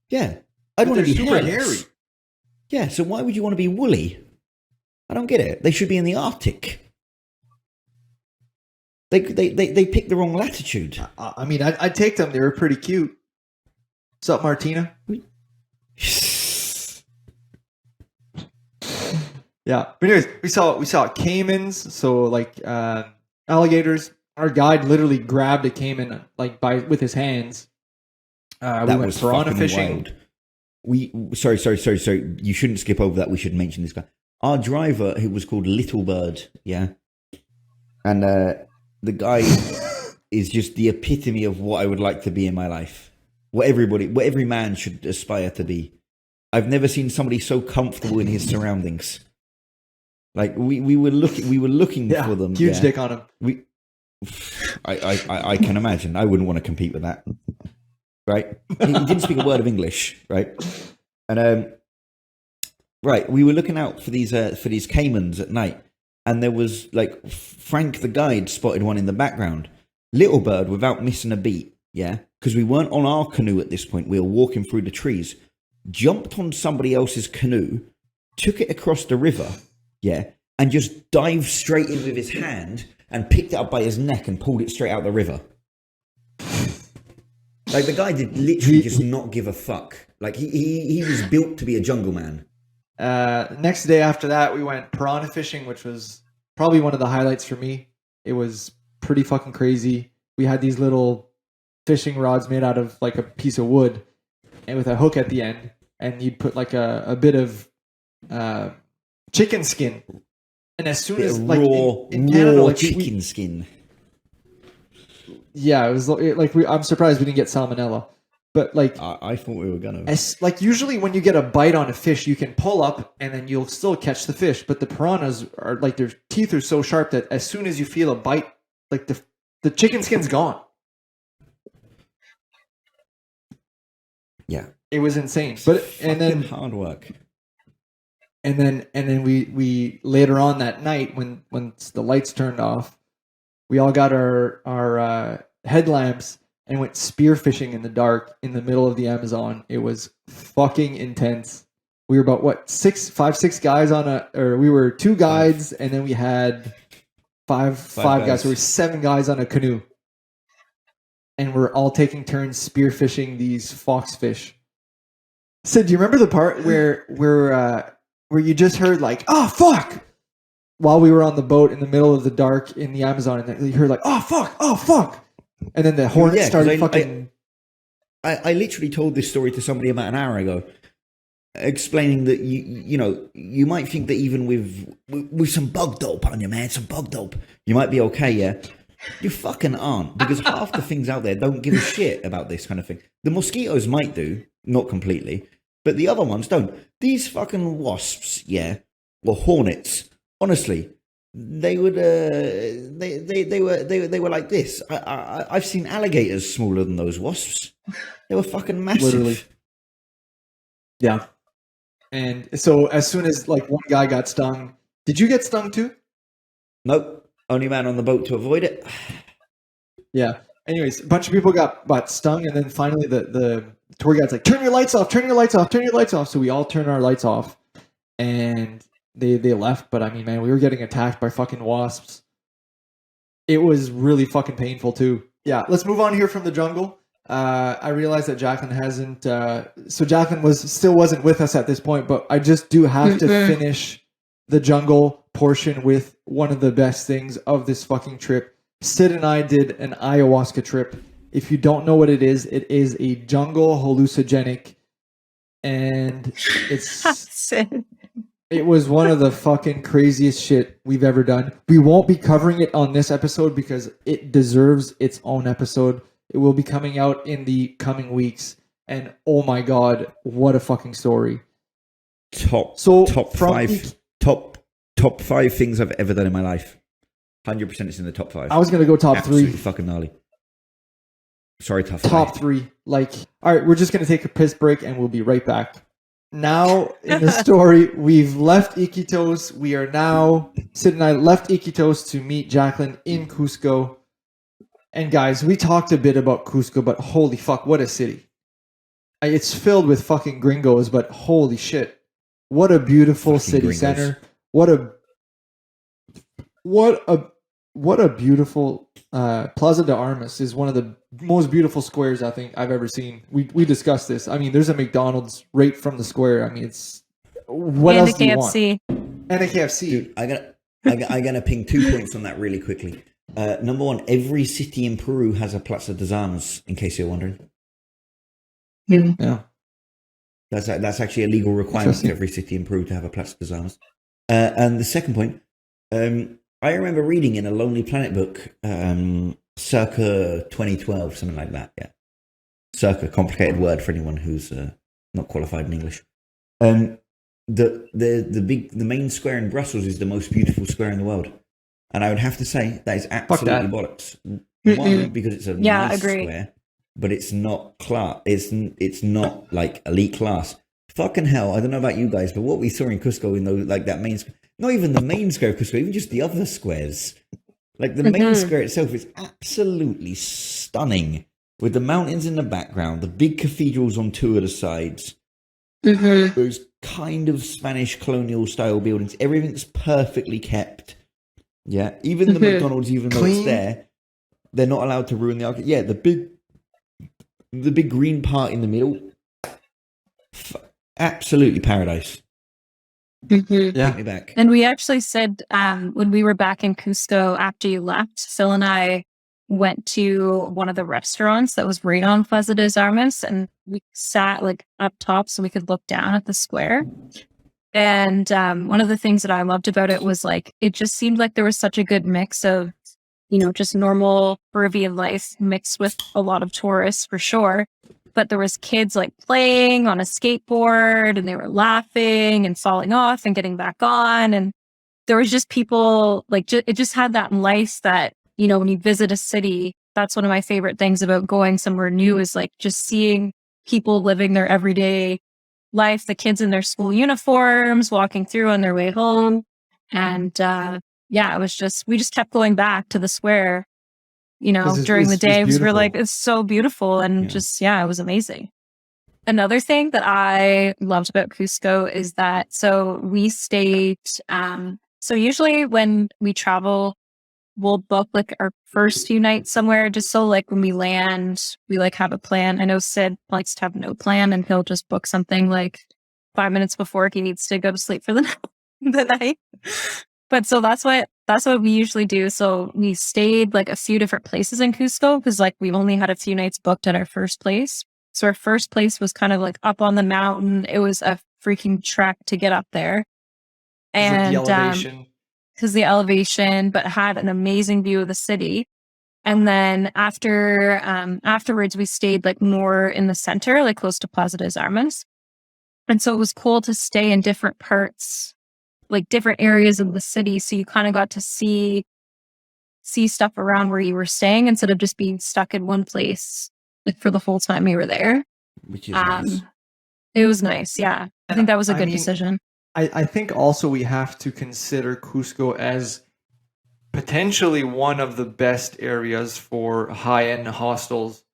Yeah, I'd want to be super hairless. hairy. Yeah, so why would you want to be woolly? I don't get it. They should be in the Arctic. They picked the wrong latitude. I mean, I'd take them. They were pretty cute. What's up, Martina? Yeah. But anyways, we saw caimans, so like alligators. Our guide literally grabbed a caiman like with his hands. We went piranha fishing. Wild. Sorry. You shouldn't skip over that. We should mention this guy. Our driver, who was called Little Bird, yeah, and the guy is just the epitome of what I would like to be in my life. What every man should aspire to be. I've never seen somebody so comfortable in his surroundings. Like we were looking for them. Huge dick on him. I can imagine. I wouldn't want to compete with that. Right? He didn't speak a word of English, right? And right, we were looking out for these caimans at night, and there was like Frank the guide spotted one in the background. Little Bird, without missing a beat, yeah, because we weren't on our canoe at this point. We were walking through the trees. Jumped on somebody else's canoe, took it across the river, yeah, and just dived straight in with his hand and picked it up by his neck and pulled it straight out the river. Like the guy did literally just not give a fuck. Like he was built to be a jungle man. Next day after that, we went piranha fishing, which was probably one of the highlights for me. It was pretty fucking crazy. We had these little fishing rods made out of like a piece of wood and with a hook at the end, and you'd put like a bit of chicken skin. And as soon as like in Canada, like chicken skin. Yeah, it was like I'm surprised we didn't get salmonella. But like I thought we were gonna. Like usually when you get a bite on a fish, you can pull up and then you'll still catch the fish. But the piranhas are like their teeth are so sharp that as soon as you feel a bite, like the chicken skin's gone. Yeah, it was insane. But and then hard work. And then we later on that night when the lights turned off, we all got our headlamps and went spearfishing in the dark in the middle of the Amazon. It was fucking intense. We were about six guys we were 2 guides and then we had five guys. So we were 7 guys on a canoe. And we're all taking turns spearfishing these foxfish. So do you remember the part where you just heard like, oh fuck, while we were on the boat in the middle of the dark in the Amazon, and you heard like, oh fuck. And then the hornet started fucking. I literally told this story to somebody about an hour ago, explaining that you might think that even with some bug dope on you, man, some bug dope, you might be okay, yeah. You fucking aren't, because half the things out there don't give a shit about this kind of thing. The mosquitoes might do, not completely, but the other ones don't. These fucking wasps, yeah, or hornets. Honestly, they would they were like this. I've seen alligators smaller than those wasps. They were fucking massive. Literally. Yeah. And so as soon as like one guy got stung, did you get stung too? Nope. Only man on the boat to avoid it. Yeah. Anyways, a bunch of people got stung, and then finally the tour guide's like, turn your lights off. So we all turned our lights off, and they left. But I mean, man, we were getting attacked by fucking wasps. It was really fucking painful too. Yeah, let's move on here from the jungle. I realized that Jacqueline hasn't. So Jacqueline still wasn't with us at this point, but I just do have to finish the jungle portion with one of the best things of this fucking trip. Sid and I did an ayahuasca trip. If you don't know what it is a jungle hallucinogenic, and it was one of the fucking craziest shit we've ever done. We won't be covering it on this episode because it deserves its own episode. It will be coming out in the coming weeks, and oh my god, what a fucking story! Top 5 things I've ever done in my life. 100% it's in the top 5. I was going to go top Absolutely 3. Fucking gnarly. Sorry, top 3. Like, all right, we're just going to take a piss break and we'll be right back. Now, in the story, we've left Iquitos. We are now, Sid and I left Iquitos to meet Jacqueline in Cusco. And guys, we talked a bit about Cusco, but holy fuck, what a city. It's filled with fucking gringos, but holy shit. What a beautiful fucking city gringos. center. What a beautiful Plaza de Armas is one of the most beautiful squares I think I've ever seen. We discussed this. I mean, there's a McDonald's right from the square. I mean, it's what and else do you want? And a KFC. Dude, I gotta ping 2 points on that really quickly. Number 1, every city in Peru has a Plaza de Armas, in case you're wondering. Yeah. That's actually a legal requirement for every city in Peru to have a Plaza de Armas. And the second point, I remember reading in a Lonely Planet book, circa 2012, something like that. Yeah, circa, complicated word for anyone who's not qualified in English. The main square in Brussels is the most beautiful square in the world, and I would have to say that is absolutely bollocks. One, because it's a nice square, but it's not class. It's not like elite class. Fucking hell, I don't know about you guys, but what we saw in Cusco in those, like that main square, not even the main square of Cusco, even just the other squares. Like the main square itself is absolutely stunning, with the mountains in the background, the big cathedrals on 2 of the sides, those kind of Spanish colonial style buildings. Everything's perfectly kept. Yeah, even the McDonald's, even though it's there, they're not allowed to ruin the architecture. Yeah, the the big green part in the middle, absolutely paradise. Mhm. Yeah. Take me back. And we actually said when we were back in Cusco after you left, Phil and I went to one of the restaurants that was right on Plaza de Armas, and we sat like up top so we could look down at the square. And one of the things that I loved about it was like it just seemed like there was such a good mix of, you know, just normal Peruvian life mixed with a lot of tourists for sure. But there was kids like playing on a skateboard and they were laughing and falling off and getting back on. And there was just people like it just had that life that, you know, when you visit a city, that's one of my favorite things about going somewhere new is like just seeing people living their everyday life, the kids in their school uniforms, walking through on their way home. And yeah, it was just, we just kept going back to the square, you know, during the day. Because we're like, it's so beautiful. And just, yeah, it was amazing. Another thing that I loved about Cusco is that, so we stayed, so usually when we travel, we'll book like our first few nights somewhere just so like when we land, we like have a plan. I know Sid likes to have no plan and he'll just book something like 5 minutes before he needs to go to sleep for the night. But so that's what we usually do. So we stayed like a few different places in Cusco because like we only had a few nights booked at our first place. So our first place was kind of like up on the mountain. It was a freaking trek to get up there. And the elevation. Because the elevation, but had an amazing view of the city. And then afterwards, we stayed like more in the center, like close to Plaza de Armas. And so it was cool to stay in different parts, like different areas of the city. So you kind of got to see stuff around where you were staying instead of just being stuck in one place like for the whole time we were there. Which is nice. It was nice. Yeah. I think that was a good decision. I think also we have to consider Cusco as potentially one of the best areas for high-end hostels.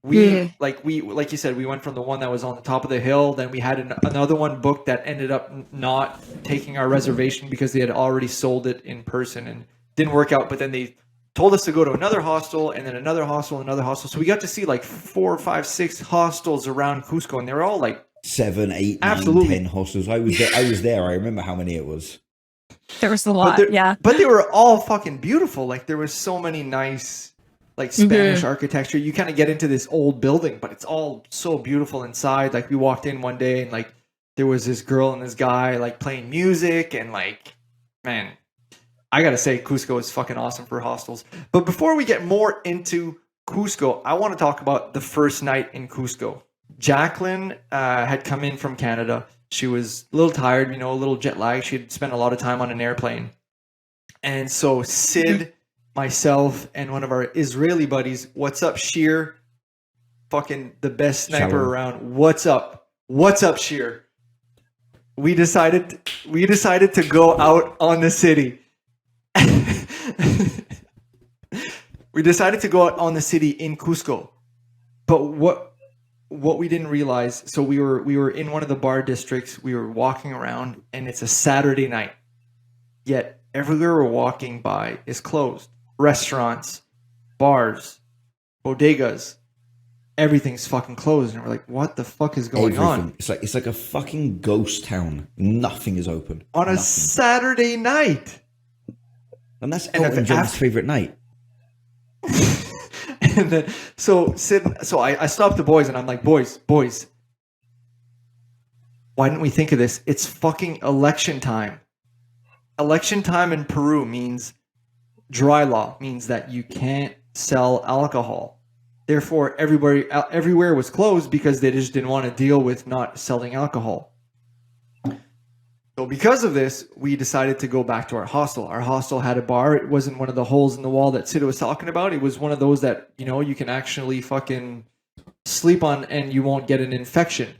Like you said, we went from the one that was on the top of the hill, then we had another one booked that ended up not taking our reservation because they had already sold it in person and didn't work out. But then they told us to go to another hostel and then another hostel, another hostel. So we got to see like 4, 5, 6 hostels around Cusco, and they were all like 7, 8, 9, absolutely 10 hostels. I was there. I remember how many it was. There was a lot, yeah. But they were all fucking beautiful. Like there was so many nice, like Spanish architecture. You kind of get into this old building, but it's all so beautiful inside. Like we walked in one day and like there was this girl and this guy like playing music and like, man, I gotta say Cusco is fucking awesome for hostels. But before we get more into Cusco, I want to talk about the first night in Cusco. Jacqueline had come in from Canada. She was a little tired, you know, a little jet lagged. She had spent a lot of time on an airplane. And so Sid, myself, and one of our Israeli buddies, what's up, Sheer? Fucking the best sniper around. What's up? What's up, Sheer? We decided to go out on the city. We decided to go out on the city in Cusco. But what we didn't realize, so we were in one of the bar districts, we were walking around, and it's a Saturday night. Yet everywhere we're walking by is closed. Restaurants, bars, bodegas, everything's fucking closed. And we're like, what the fuck is going on? It's like a fucking ghost town. Nothing is open. On a Saturday night. And that's Elton John's favorite night. And then, so I stopped the boys and I'm like, boys, why didn't we think of this? It's fucking election time. Election time in Peru means dry law, means that you can't sell alcohol. Therefore, everywhere was closed because they just didn't want to deal with not selling alcohol. So because of this, we decided to go back to our hostel. Our hostel had a bar. It wasn't one of the holes in the wall that Sid was talking about. It was one of those that, you know, you can actually fucking sleep on and you won't get an infection.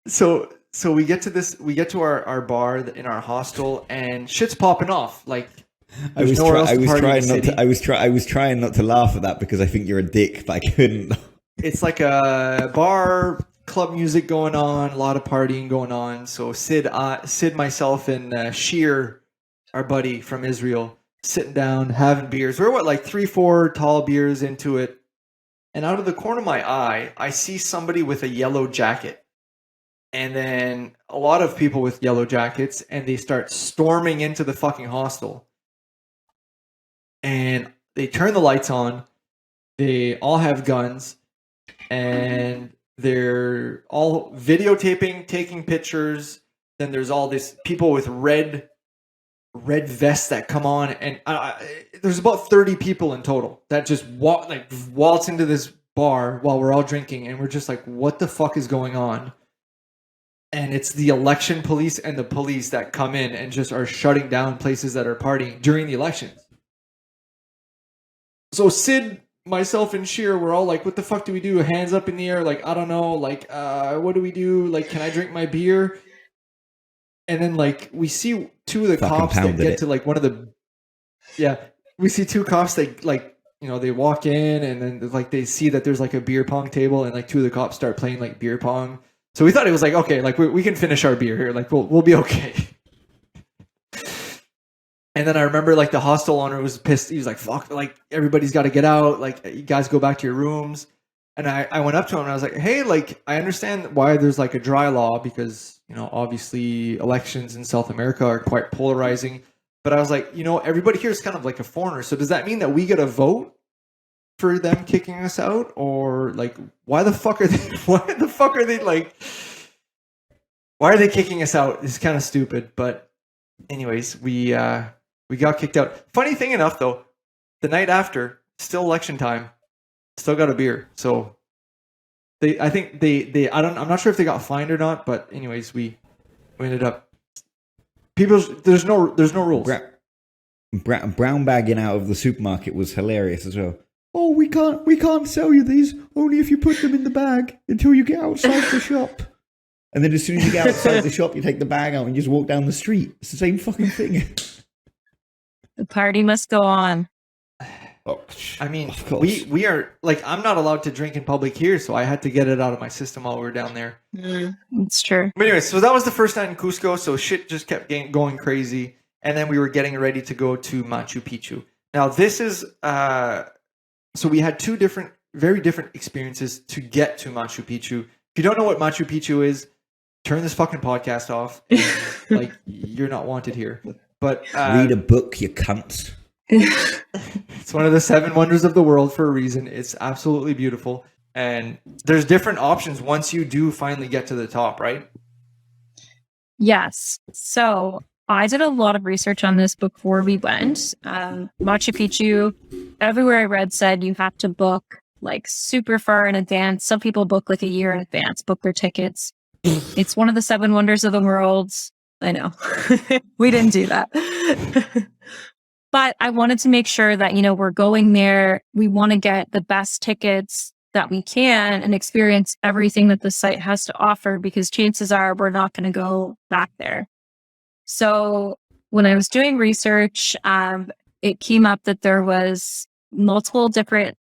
So we get to our bar in our hostel and shit's popping off. Like I was trying not to laugh at that because I think you're a dick, but I couldn't. It's like a bar, club music going on, a lot of partying going on. So Sid, myself, and Sheer, our buddy from Israel, sitting down, having beers. We're like 3-4 tall beers into it. And out of the corner of my eye, I see somebody with a yellow jacket. And then a lot of people with yellow jackets, and they start storming into the fucking hostel. And they turn the lights on. They all have guns. And they're all videotaping, taking pictures. Then there's all these people with red vests that come on. And there's about 30 people in total that just waltz into this bar while we're all drinking. And we're just like, what the fuck is going on? And it's the election police and the police that come in and just are shutting down places that are partying during the elections. So Sid, myself, and Sheer, we're all like, what the fuck do we do? Hands up in the air, like, I don't know, like, what do we do? Like, can I drink my beer? And then, like, we see two of the cops that get to, like, one of the... Yeah, we see two cops that, like, you know, they walk in and then, like, they see that there's, like, a beer pong table and, like, two of the cops start playing, like, beer pong. So we thought it was like, okay, like we can finish our beer here. Like we'll be okay. And then I remember like the hostel owner was pissed. He was like, fuck, like everybody's got to get out. Like you guys go back to your rooms. And I went up to him and I was like, hey, like I understand why there's like a dry law because, you know, obviously elections in South America are quite polarizing. But I was like, you know, everybody here is kind of like a foreigner. So does that mean that we get a vote for them kicking us out, or like why the fuck are they kicking us out? It's kind of stupid, but anyways, we got kicked out. Funny thing enough though, the night after, still election time, still got a beer. So I'm not sure if they got fined or not, but anyways, we ended up there's no rules. Brown bagging out of the supermarket was hilarious as well. Oh, we can't sell you these, only if you put them in the bag until you get outside the shop. And then as soon as you get outside the shop, you take the bag out and just walk down the street. It's the same fucking thing. The party must go on. Oh, I mean, we are, like, I'm not allowed to drink in public here, so I had to get it out of my system while we were down there. It's true. But anyway, so that was the first night in Cusco, so shit just kept going crazy. And then we were getting ready to go to Machu Picchu. Now, this is... So we had two very different experiences to get to Machu Picchu. If you don't know what Machu Picchu is, turn this fucking podcast off. Like, you're not wanted here. But read a book, you cunts. It's one of the 7 wonders of the world for a reason. It's absolutely beautiful. And there's different options once you do finally get to the top, right? Yes. So I did a lot of research on this before we went. Machu Picchu, everywhere I read said you have to book like super far in advance. Some people book like a year in advance, book their tickets. It's one of the 7 wonders of the world. I know. We didn't do that. But I wanted to make sure that, you know, we're going there. We want to get the best tickets that we can and experience everything that the site has to offer, because chances are we're not going to go back there. So when I was doing research, it came up that there was multiple different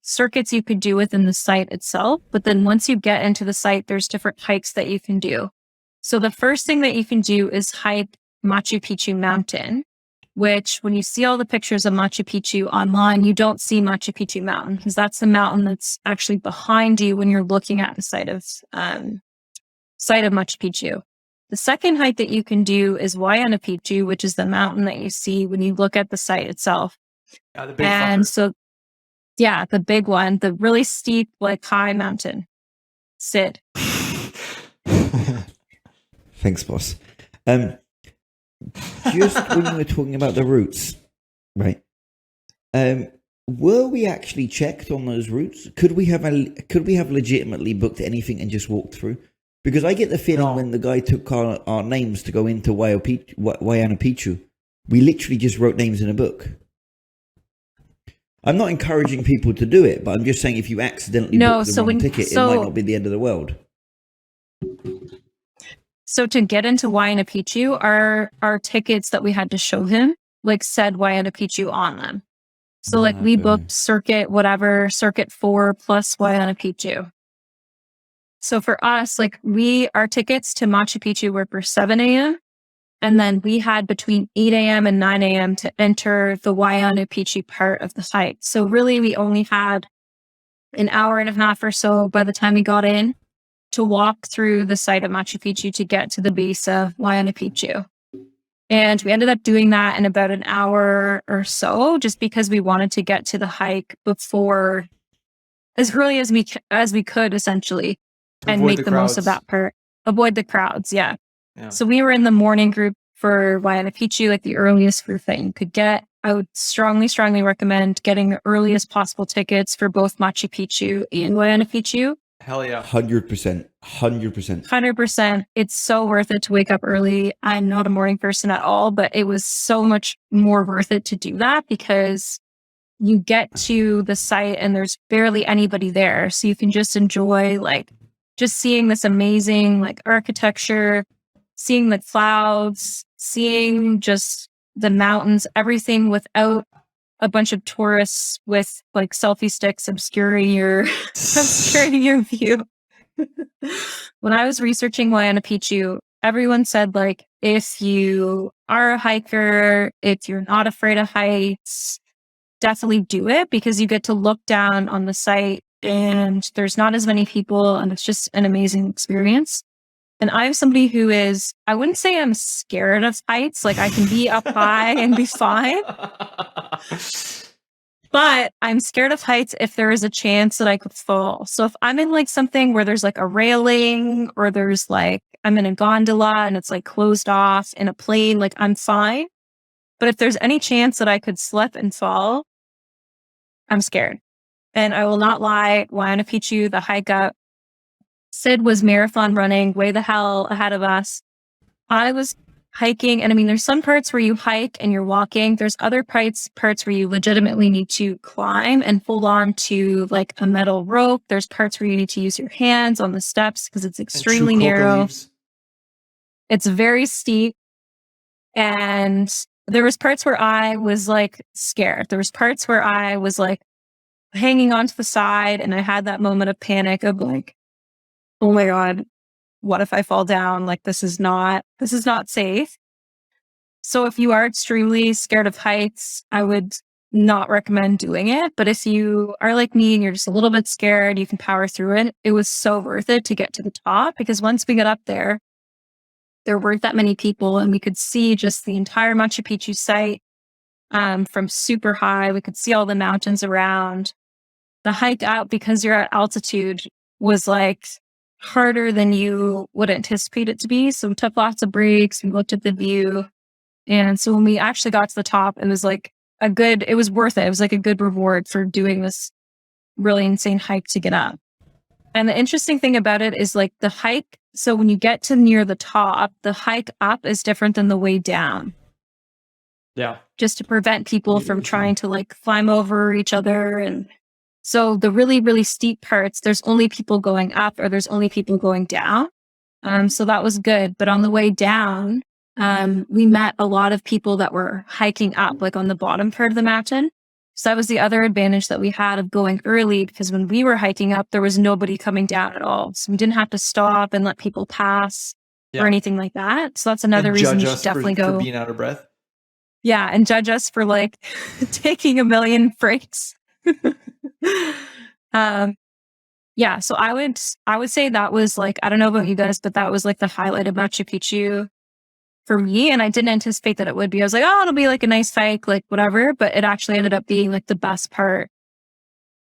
circuits you could do within the site itself. But then once you get into the site, there's different hikes that you can do. So the first thing that you can do is hike Machu Picchu Mountain, which when you see all the pictures of Machu Picchu online, you don't see Machu Picchu Mountain, because that's the mountain that's actually behind you when you're looking at the site of Machu Picchu. The second hike that you can do is Huayna Picchu, which is the mountain that you see when you look at the site itself. Yeah, the big and fucker. So, yeah, the big one, the really steep, like high mountain. Sid. Thanks, boss. Just when you were talking about the routes, right? Were we actually checked on those routes? Could we have legitimately booked anything and just walked through? Because I get the feeling when the guy took our names to go into Huayna Picchu, we literally just wrote names in a book. I'm not encouraging people to do it, but I'm just saying if you accidentally book the wrong ticket, it might not be the end of the world. So to get into Huayna Picchu, our tickets that we had to show him, like said Huayna Picchu on them. So like we booked circuit 4 plus Huayna Picchu. So for us, like our tickets to Machu Picchu were for 7 a.m. And then we had between 8 a.m. and 9 a.m. to enter the Huayna Picchu part of the hike. So really, we only had an hour and a half or so by the time we got in to walk through the site of Machu Picchu to get to the base of Huayna Picchu. And we ended up doing that in about an hour or so, just because we wanted to get to the hike before, as early as we could, essentially, and Avoid make the most of crowds. that part. Avoid the crowds, yeah. Yeah. So we were in the morning group for Huayna Picchu, like the earliest group that you could get. I would strongly, strongly recommend getting the earliest possible tickets for both Machu Picchu and Huayna Picchu. Hell yeah. 100%. 100%. It's so worth it to wake up early. I'm not a morning person at all, but it was so much more worth it to do that because you get to the site and there's barely anybody there. So you can just enjoy like just seeing this amazing like architecture, seeing the clouds, seeing just the mountains, everything without a bunch of tourists with like selfie sticks obscuring your view. When I was researching Huayna Picchu, everyone said like, if you are a hiker, if you're not afraid of heights, definitely do it because you get to look down on the site and there's not as many people and it's just an amazing experience. And I'm somebody who is, I wouldn't say I'm scared of heights. Like I can be up high and be fine. But I'm scared of heights if there is a chance that I could fall. So if I'm in like something where there's like a railing or there's like, I'm in a gondola and it's like closed off in a plane, like I'm fine. But if there's any chance that I could slip and fall, I'm scared. And I will not lie, Huayna Picchu, the hike up, Sid was marathon running way the hell ahead of us. I was hiking, and I mean, there's some parts where you hike and you're walking. There's other parts where you legitimately need to climb and hold on to like a metal rope. There's parts where you need to use your hands on the steps because it's extremely narrow. Leaves. It's very steep. And there was parts where I was like scared. There was parts where I was like hanging onto the side and I had that moment of panic of like, oh my God, what if I fall down? Like, this is not safe. So if you are extremely scared of heights, I would not recommend doing it. But if you are like me and you're just a little bit scared, you can power through it. It was so worth it to get to the top because once we got up there weren't that many people and we could see just the entire Machu Picchu site from super high. We could see all the mountains around. The hike out, because you're at altitude, was like harder than you would anticipate it to be. So we took lots of breaks. We looked at the view. And so when we actually got to the top, it was like it was worth it. It was like a good reward for doing this really insane hike to get up. And the interesting thing about it is like the hike. So when you get to near the top, the hike up is different than the way down. Yeah. Just to prevent people from trying to like climb over each other. And so the really, really steep parts, there's only people going up or there's only people going down. So that was good. But on the way down, we met a lot of people that were hiking up, like on the bottom part of the mountain. So that was the other advantage that we had of going early, because when we were hiking up, there was nobody coming down at all. So we didn't have to stop and let people pass or anything like that. So that's another reason you should definitely go. For being out of breath. Yeah, and judge us for like taking a million breaks. Yeah, so I would say that was like, I don't know about you guys, but that was like the highlight of Machu Picchu for me. And I didn't anticipate that it would be. I was like, oh, it'll be like a nice hike, like whatever. But it actually ended up being like the best part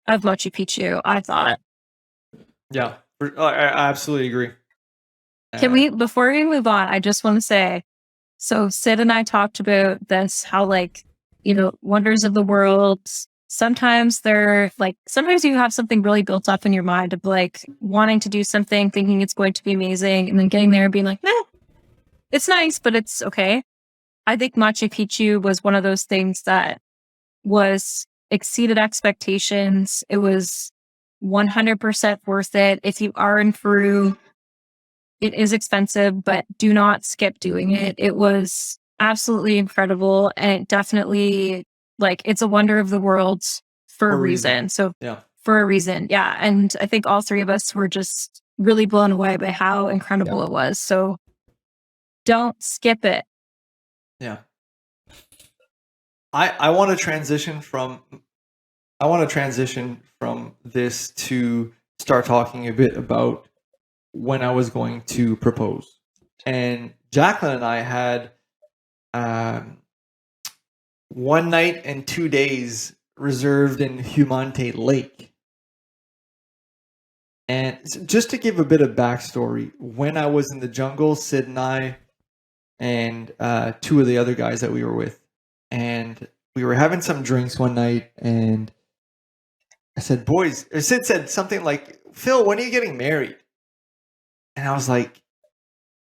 of Machu Picchu, I thought. Yeah, I absolutely agree. Before we move on, I just want to say, so Sid and I talked about this, how like, wonders of the world, sometimes you have something really built up in your mind of like wanting to do something, thinking it's going to be amazing, and then getting there and being like, nah, it's nice, but it's okay. I think Machu Picchu was one of those things that was exceeded expectations. It was 100% worth it. If you are in Peru, it is expensive, but do not skip doing it. It was absolutely incredible. And it definitely, like, it's a wonder of the world for a reason. So for a reason. Yeah. And I think all three of us were just really blown away by how incredible it was. So don't skip it. Yeah. I want to transition from this to start talking a bit about when I was going to propose. And Jacqueline and I had 1 night and 2 days reserved in Humante Lake. And just to give a bit of backstory, when I was in the jungle, Sid and I and 2 of the other guys that we were with, and we were having some drinks one night, and I said, boys, or Sid said something like, Phil, when are you getting married? And I was like,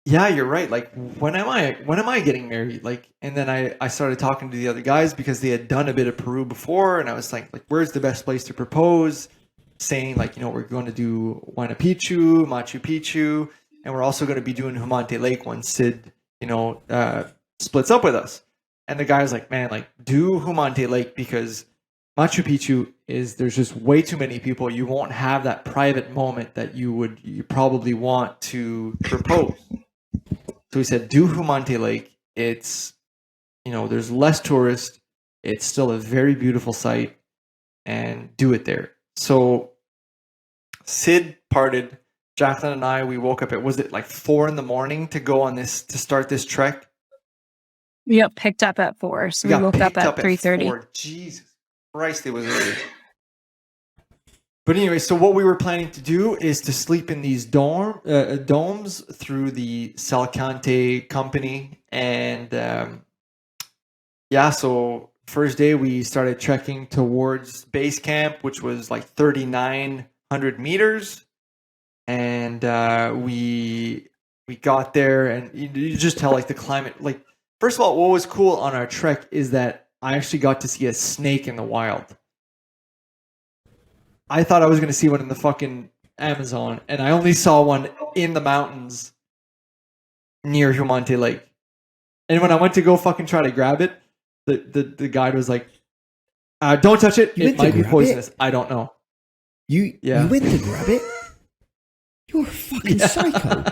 yeah, you're right. Like, when am I getting married? Like, and then I started talking to the other guys because they had done a bit of Peru before, and I was like, where's the best place to propose? Saying like, we're going to do Huayna Picchu, Machu Picchu, and we're also going to be doing Humante Lake once Sid, splits up with us. And the guy was like, man, like, do Humante Lake because Machu Picchu there's just way too many people. You won't have that private moment that you probably want to propose. So he said, do Humante Lake. It's, there's less tourists. It's still a very beautiful site, and do it there. So Sid parted. Jacqueline and I, we woke up at, was it like 4 a.m. to go on this, to start this trek? We got picked up at 4, so we woke up at 3:30. Jesus Christ, it was early. But anyway, so what we were planning to do is to sleep in these domes through the Salcante company. And so first day we started trekking towards base camp, which was like 3,900 meters. And we got there, and you just tell like the climate. Like, first of all, what was cool on our trek is that I actually got to see a snake in the wild. I thought I was going to see one in the fucking Amazon, and I only saw one in the mountains near Humante Lake. And when I went to go fucking try to grab it, the guide was like, don't touch it. It might be poisonous. I don't know. You went to grab it? You're a fucking psycho.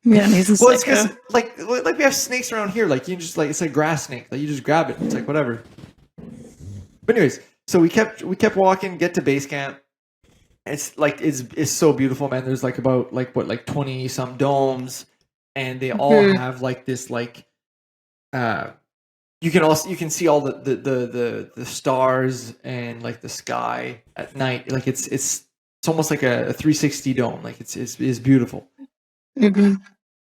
Yeah, he's a psycho. Well, it's because like we have snakes around here. Like, you just like, it's like grass snake. Like, you just grab it. It's like whatever. But anyways, so we kept walking, get to base camp. It's like it's so beautiful, man. There's like about 20 some domes, and they all have like this like you can see all the stars and like the sky at night. Like it's almost like a 360 dome. Like it's beautiful. Mm-hmm.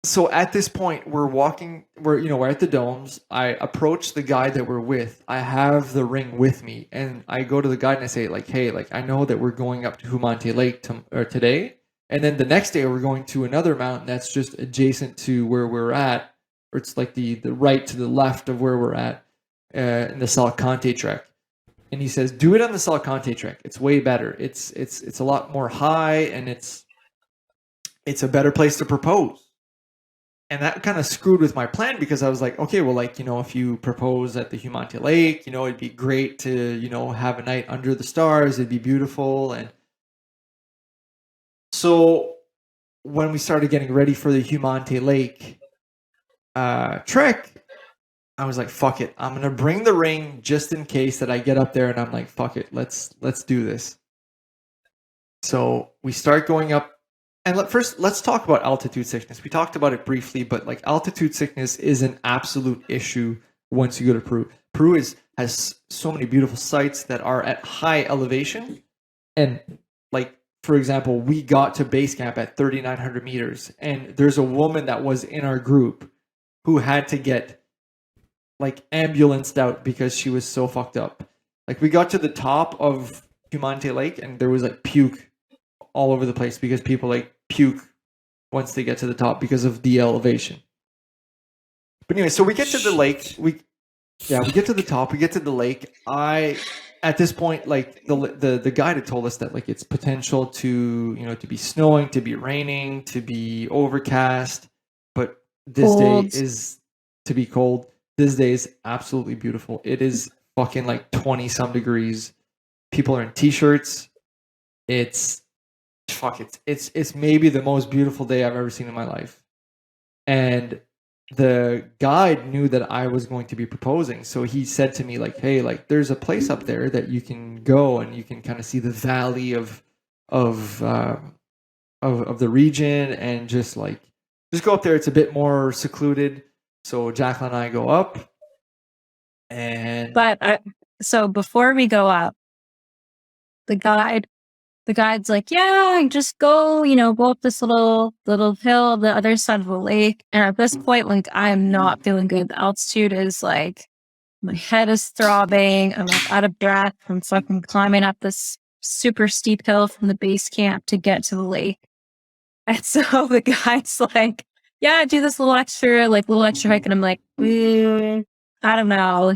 So at this point, we're at the domes. I approach the guy that we're with. I have the ring with me, and I go to the guy and I say, like, hey, like, I know that we're going up to Humante Lake today, and then the next day we're going to another mountain that's just adjacent to where we're at, or it's like the right to the left of where we're at in the Salcante trek. And he says, do it on the Salcante trek. It's way better. It's a lot more high, and it's a better place to propose. And that kind of screwed with my plan, because I was like, okay, well, like, if you propose at the Humante Lake, it'd be great to, have a night under the stars. It'd be beautiful. And so when we started getting ready for the Humante Lake trek, I was like, fuck it. I'm going to bring the ring just in case that I get up there, and I'm like, fuck it. Let's do this. So we start going up. And let's talk about altitude sickness. We talked about it briefly, but like, altitude sickness is an absolute issue once you go to Peru. Peru has so many beautiful sites that are at high elevation. And like, for example, we got to base camp at 3,900 meters, and there's a woman that was in our group who had to get like ambulanced out because she was so fucked up. Like, we got to the top of Humante Lake, and there was like puke all over the place because people like puke once they get to the top because of the elevation. But anyway, so we get to the lake. We get to the top. We get to the lake. At this point, like, the guide had told us that like it's potential to to be snowing, to be raining, to be overcast. But this day is to be cold. This day is absolutely beautiful. It is fucking like 20 some degrees. People are in t-shirts. It's maybe the most beautiful day I've ever seen in my life. And the guide knew that I was going to be proposing. So he said to me like, hey, like there's a place up there that you can go and you can kind of see the valley of the region, and just go up there. It's a bit more secluded. So Jacqueline and I go up, and so before we go up, the guide's like, yeah, just go, go up this little hill on the other side of the lake. And at this point, like, I am not feeling good. The altitude is like, my head is throbbing. I'm like out of breath from fucking climbing up this super steep hill from the base camp to get to the lake. And so the guide's like, yeah, do this little extra hike. And I'm like, I don't know.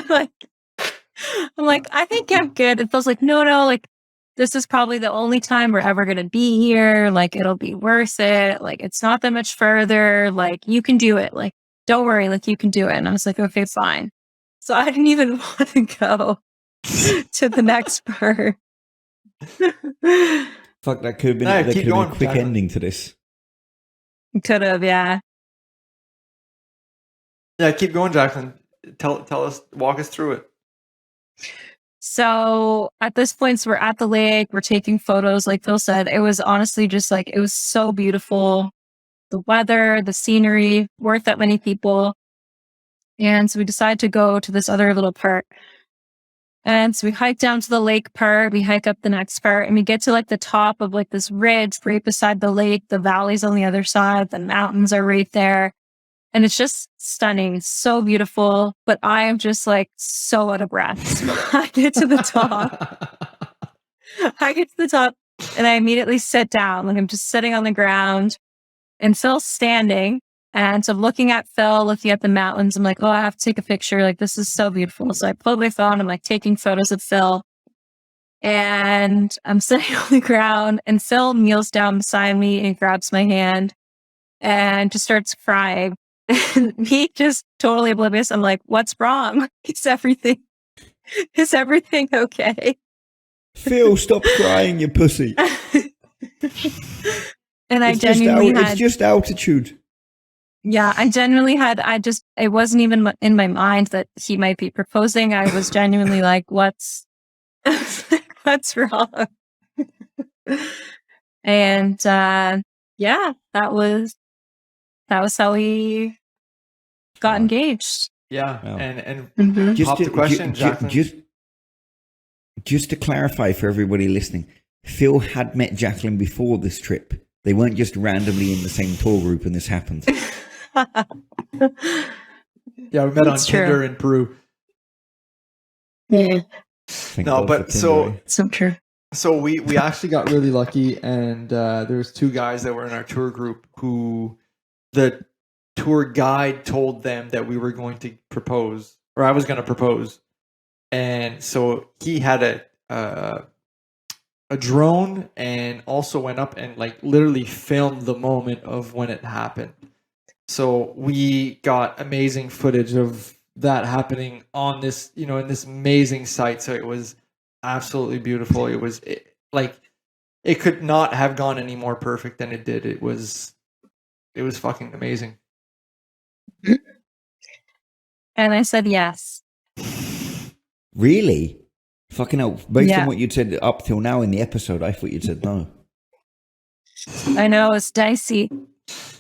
Like, I'm like, I think I'm good. It feels like, no, like, this is probably the only time we're ever going to be here. Like, it'll be worth it. Like, it's not that much further. Like, you can do it. Like, don't worry. Like, you can do it. And I was like, okay, fine. So I didn't even want to go to the next part. Fuck, that could have been, a quick ending to this. Could have, yeah. Yeah, keep going, Jacqueline. Tell us, walk us through it. So at this point, so we're at the lake, we're taking photos. Like Phil said, it was honestly just like, it was so beautiful. The weather, the scenery, worth that many people. And so we decided to go to this other little park. And so we hike down to the lake part, we hike up the next part, and we get to like the top of like this ridge right beside the lake. The valley's on the other side, the mountains are right there. And it's just stunning. It's so beautiful. But I am just like so out of breath. So I get to the top. And I immediately sit down. Like I'm just sitting on the ground and Phil's standing. And so I'm looking at Phil, looking at the mountains. I'm like, oh, I have to take a picture. Like, this is so beautiful. So I pull my phone. I'm like taking photos of Phil. And I'm sitting on the ground. And Phil kneels down beside me and grabs my hand and just starts crying. And he just totally oblivious. I'm like, what's wrong? Is everything okay? Phil, stop crying, you pussy. And it's just altitude. Yeah, it wasn't even in my mind that he might be proposing. I was genuinely like, what's wrong? And yeah, that was how we got engaged. Yeah, wow. And Mm-hmm. pop the question, just to clarify for everybody listening, Phil had met Jacqueline before this trip. They weren't just randomly in the same tour group and this happened. Yeah, we met on Tinder in Peru. Yeah. No, but so true. So we actually got really lucky, and there's two guys that were in our tour group who the tour guide told them that we were going to propose, or I was going to propose, and so he had a drone and also went up and like literally filmed the moment of when it happened. So we got amazing footage of that happening on this, in this amazing site. So it was absolutely beautiful. It could not have gone any more perfect than it did. It was fucking amazing. And I said yes. Really? Fucking hell. Based on what you'd said up till now in the episode, I thought you'd said no. I know, it's dicey.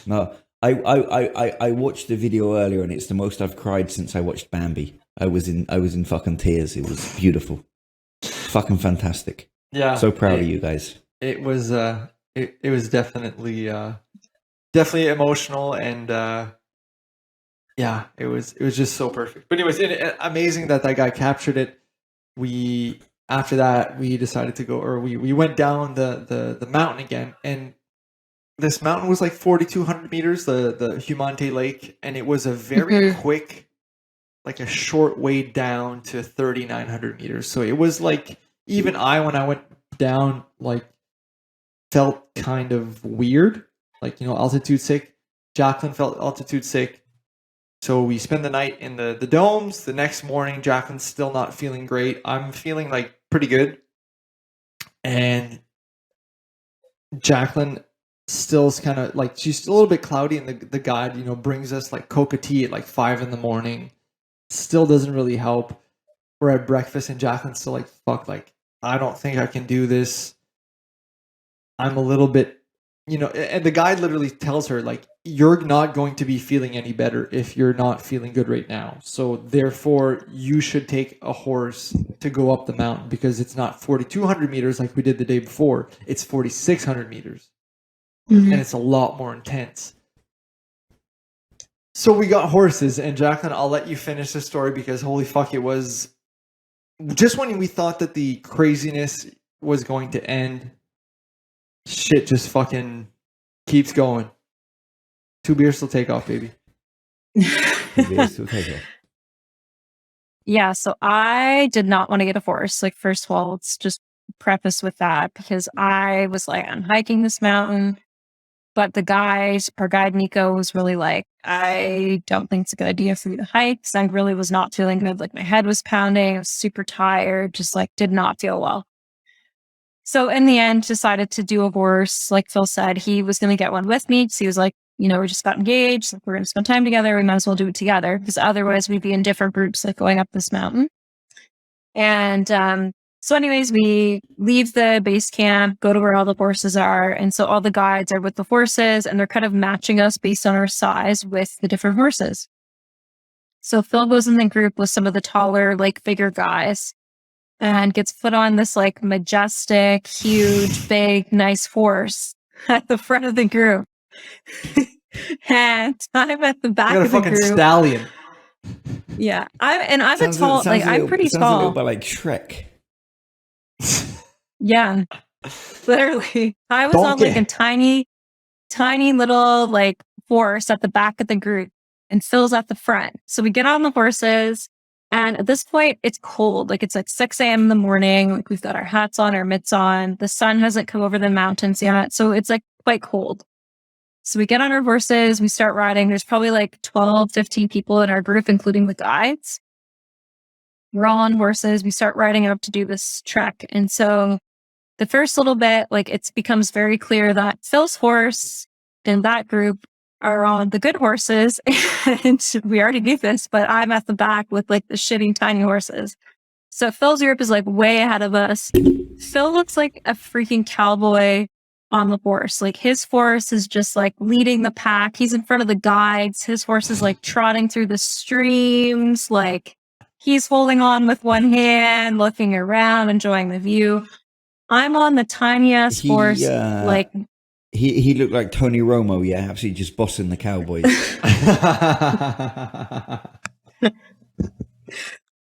No. I watched the video earlier, and it's the most I've cried since I watched Bambi. I was in fucking tears. It was beautiful. Fucking fantastic. Yeah. So proud of you guys. It was it was definitely emotional, and yeah, it was just so perfect. But anyways, amazing that guy captured it. After that we decided to go, or we went down the mountain again, and this mountain was like 4,200 meters, the Humante Lake, and it was a very quick, like a short way down to 3,900 meters. So it was like, even when I went down, like felt kind of weird, like, altitude sick. Jacqueline felt altitude sick. So we spend the night in the domes. The next morning, Jacqueline's still not feeling great. I'm feeling like pretty good. And Jacqueline still's kind of like, she's a little bit cloudy, and the guide, you know, brings us like coca tea at like 5 a.m. Still doesn't really help. We're at breakfast, and Jacqueline's still like, fuck, like, I don't think I can do this. I'm a little bit, you know, and the guide literally tells her, like, you're not going to be feeling any better if you're not feeling good right now. So therefore, you should take a horse to go up the mountain, because it's not 4,200 meters like we did the day before. It's 4,600 meters. Mm-hmm. And it's a lot more intense. So we got horses, and Jacqueline, I'll let you finish the story, because holy fuck, it was just when we thought that the craziness was going to end, shit just fucking keeps going. 2 beers till take off, baby. 2 beers till take off. Yeah, so I did not want to get a horse. Like, first of all, let's just preface with that, because I was like, I'm hiking this mountain. But our guide Nico was really like, I don't think it's a good idea for you to hike, because I really was not feeling good. Like, my head was pounding. I was super tired, just like did not feel well. So in the end, decided to do a horse. Like Phil said, he was going to get one with me. So he was like, you know, we just got engaged. Like, we're going to spend time together. We might as well do it together, because otherwise we'd be in different groups, like going up this mountain. And so anyways, we leave the base camp, go to where all the horses are. And so all the guides are with the horses, and they're kind of matching us based on our size with the different horses. So Phil goes in the group with some of the taller, like, bigger guys, and gets put on this like majestic, huge, big, nice horse at the front of the group. And I'm at the back of the fucking group. Stallion. Yeah, I'm Sounds a tall, like, I'm pretty sounds a little tall. bit like Shrek. Yeah, literally. I was on like a tiny little like horse at the back of the group, and Phil's at the front. So we get on the horses, and at this point it's cold. Like, it's like 6 a.m. in the morning. Like, we've got our hats on, our mitts on. The sun hasn't come over the mountains yet. So it's like quite cold. So we get on our horses, we start riding. There's probably like 12, 15 people in our group, including the guides. We're all on horses. We start riding up to do this trek. And so the first little bit, like, it becomes very clear that Phil's horse and that group are on the good horses. And we already knew this, but I'm at the back with like the shitty tiny horses. So Phil's group is like way ahead of us. Phil looks like a freaking cowboy on the horse. Like, his horse is just like leading the pack. He's in front of the guides. His horse is like trotting through the streams. Like, he's holding on with one hand, looking around, enjoying the view. I'm on the tiniest horse. Like, he looked like Tony Romo, yeah, absolutely just bossing the Cowboys.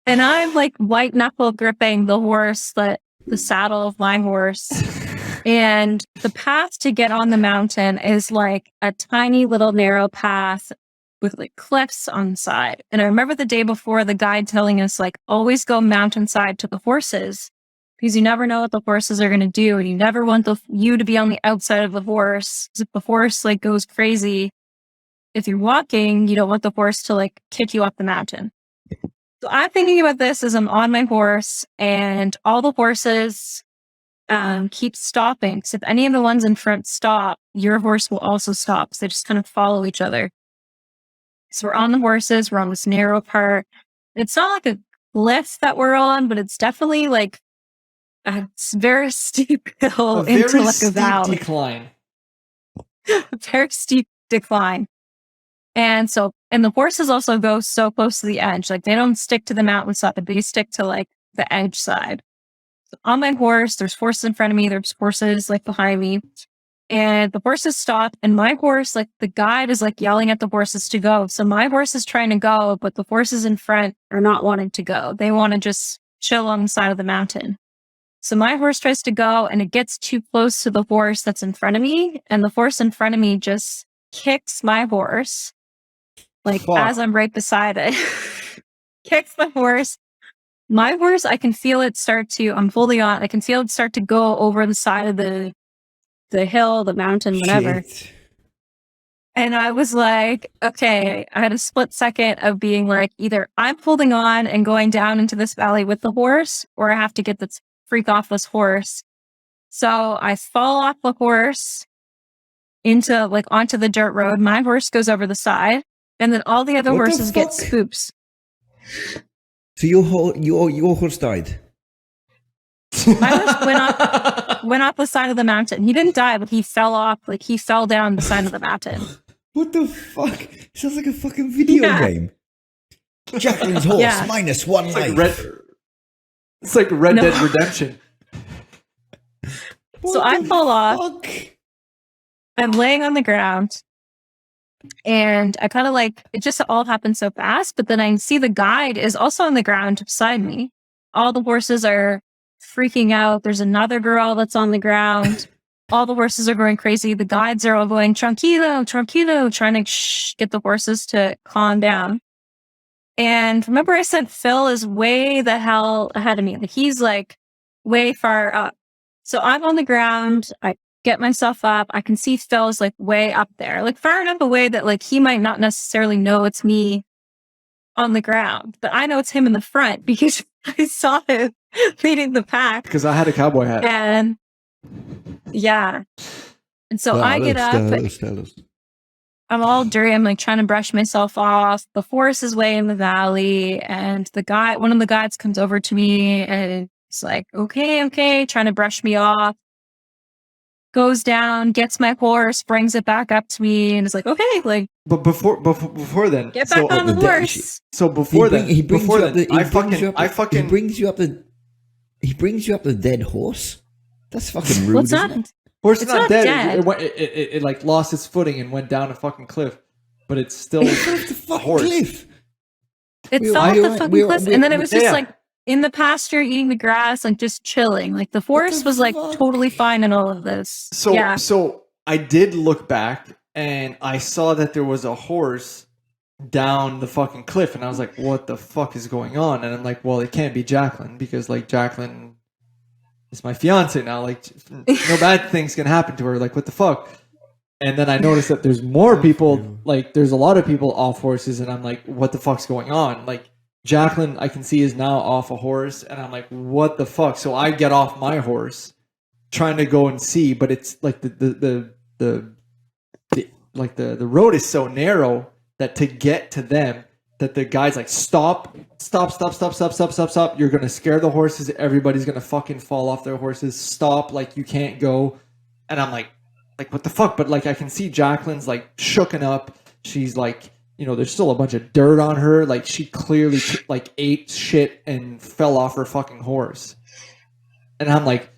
And I'm like white knuckle gripping the horse, the saddle of my horse. And the path to get on the mountain is like a tiny little narrow path with like cliffs on the side. And I remember the day before, the guide telling us, like, always go mountainside to the horses, because you never know what the horses are going to do. And you never want you to be on the outside of the horse. If the horse like goes crazy, if you're walking, you don't want the horse to like kick you up the mountain. So I'm thinking about this as I'm on my horse, and all the horses keep stopping. So if any of the ones in front stop, your horse will also stop. So they just kind of follow each other. So we're on the horses. We're on this narrow part. It's not like a cliff that we're on, but it's definitely like a very steep hill into like a valley. Decline. A very steep decline. And the horses also go so close to the edge. Like, they don't stick to the mountainside, but they stick to like the edge side. So on my horse, there's horses in front of me. There's horses like behind me. And the horses stop, and my horse, like, the guide is like yelling at the horses to go. So my horse is trying to go, but the horses in front are not wanting to go. They want to just chill on the side of the mountain. So my horse tries to go, and it gets too close to the horse that's in front of me. And the horse in front of me just kicks my horse, like, as I'm right beside it. Kicks the horse. My horse, I can feel it I'm holding on. I can feel it start to go over the side of the hill, the mountain, whatever. Shit. And I was like, okay, I had a split second of being like, either I'm holding on and going down into this valley with the horse, or I have to get this freak off this horse. So I fall off the horse, onto the dirt road. My horse goes over the side, and then all the other What the horses get fuck? scoops. So your horse died. My horse went off the side of the mountain. He didn't die, but he fell off. Like he fell down the side of the mountain. What the fuck? Sounds like a fucking video Yeah. game. Jacqueline's horse Yeah. minus one It's life. like It's like Red No. Dead Redemption. So I fall off. I'm laying on the ground, and I kind of like it just all happened so fast. But then I see the guide is also on the ground beside me. All the horses are freaking out. There's another girl that's on the ground. All the horses are going crazy. The guides are all going tranquilo, tranquilo, trying to get the horses to calm down. And remember, I said Phil is way the hell ahead of me. Like he's like way far up. So I'm on the ground. I get myself up. I can see Phil's like way up there, like far enough away that like he might not necessarily know it's me on the ground, but I know it's him in the front because I saw him leading the pack. Because I had a cowboy hat. And yeah. And so I get up. Tell us. I'm all dirty. I'm like trying to brush myself off. The forest is way in the valley. And one of the guides comes over to me and it's like, okay, trying to brush me off. Goes down, gets my horse, brings it back up to me, and is like, okay, like. But before then, Get back on the horse. So before then, he brings you up the dead horse. That's fucking rude. Well, it's not. isn't it? horse is It's not not dead. dead. It like lost its footing and went down a fucking cliff. But it's still He fell off the fucking horse. cliff. It We- fell off we- the fucking we- cliff, we- and then it was just yeah. like in the pasture eating the grass, like just chilling. Like the forest was like fuck? totally fine in all of this. So yeah. so I did look back and I saw that there was a horse down the fucking cliff, and I was like, what the fuck is going on? And I'm like, well, it can't be Jacqueline because like Jacqueline is my fiance now. Like no bad things can happen to her. Like what the fuck? And then I noticed that there's more people, like there's a lot of people off horses, and I'm like, what the fuck's going on? Like Jacqueline, I can see is now off a horse, and I'm like, what the fuck? So I get off my horse, trying to go and see, but it's like the road is so narrow that to get to them, that the guy's like, stop. You're gonna scare the horses. Everybody's gonna fucking fall off their horses. Stop, like you can't go. And I'm like what the fuck? But like I can see Jacqueline's like shooken up. She's like, there's still a bunch of dirt on her. Like she clearly like ate shit and fell off her fucking horse. And I'm like,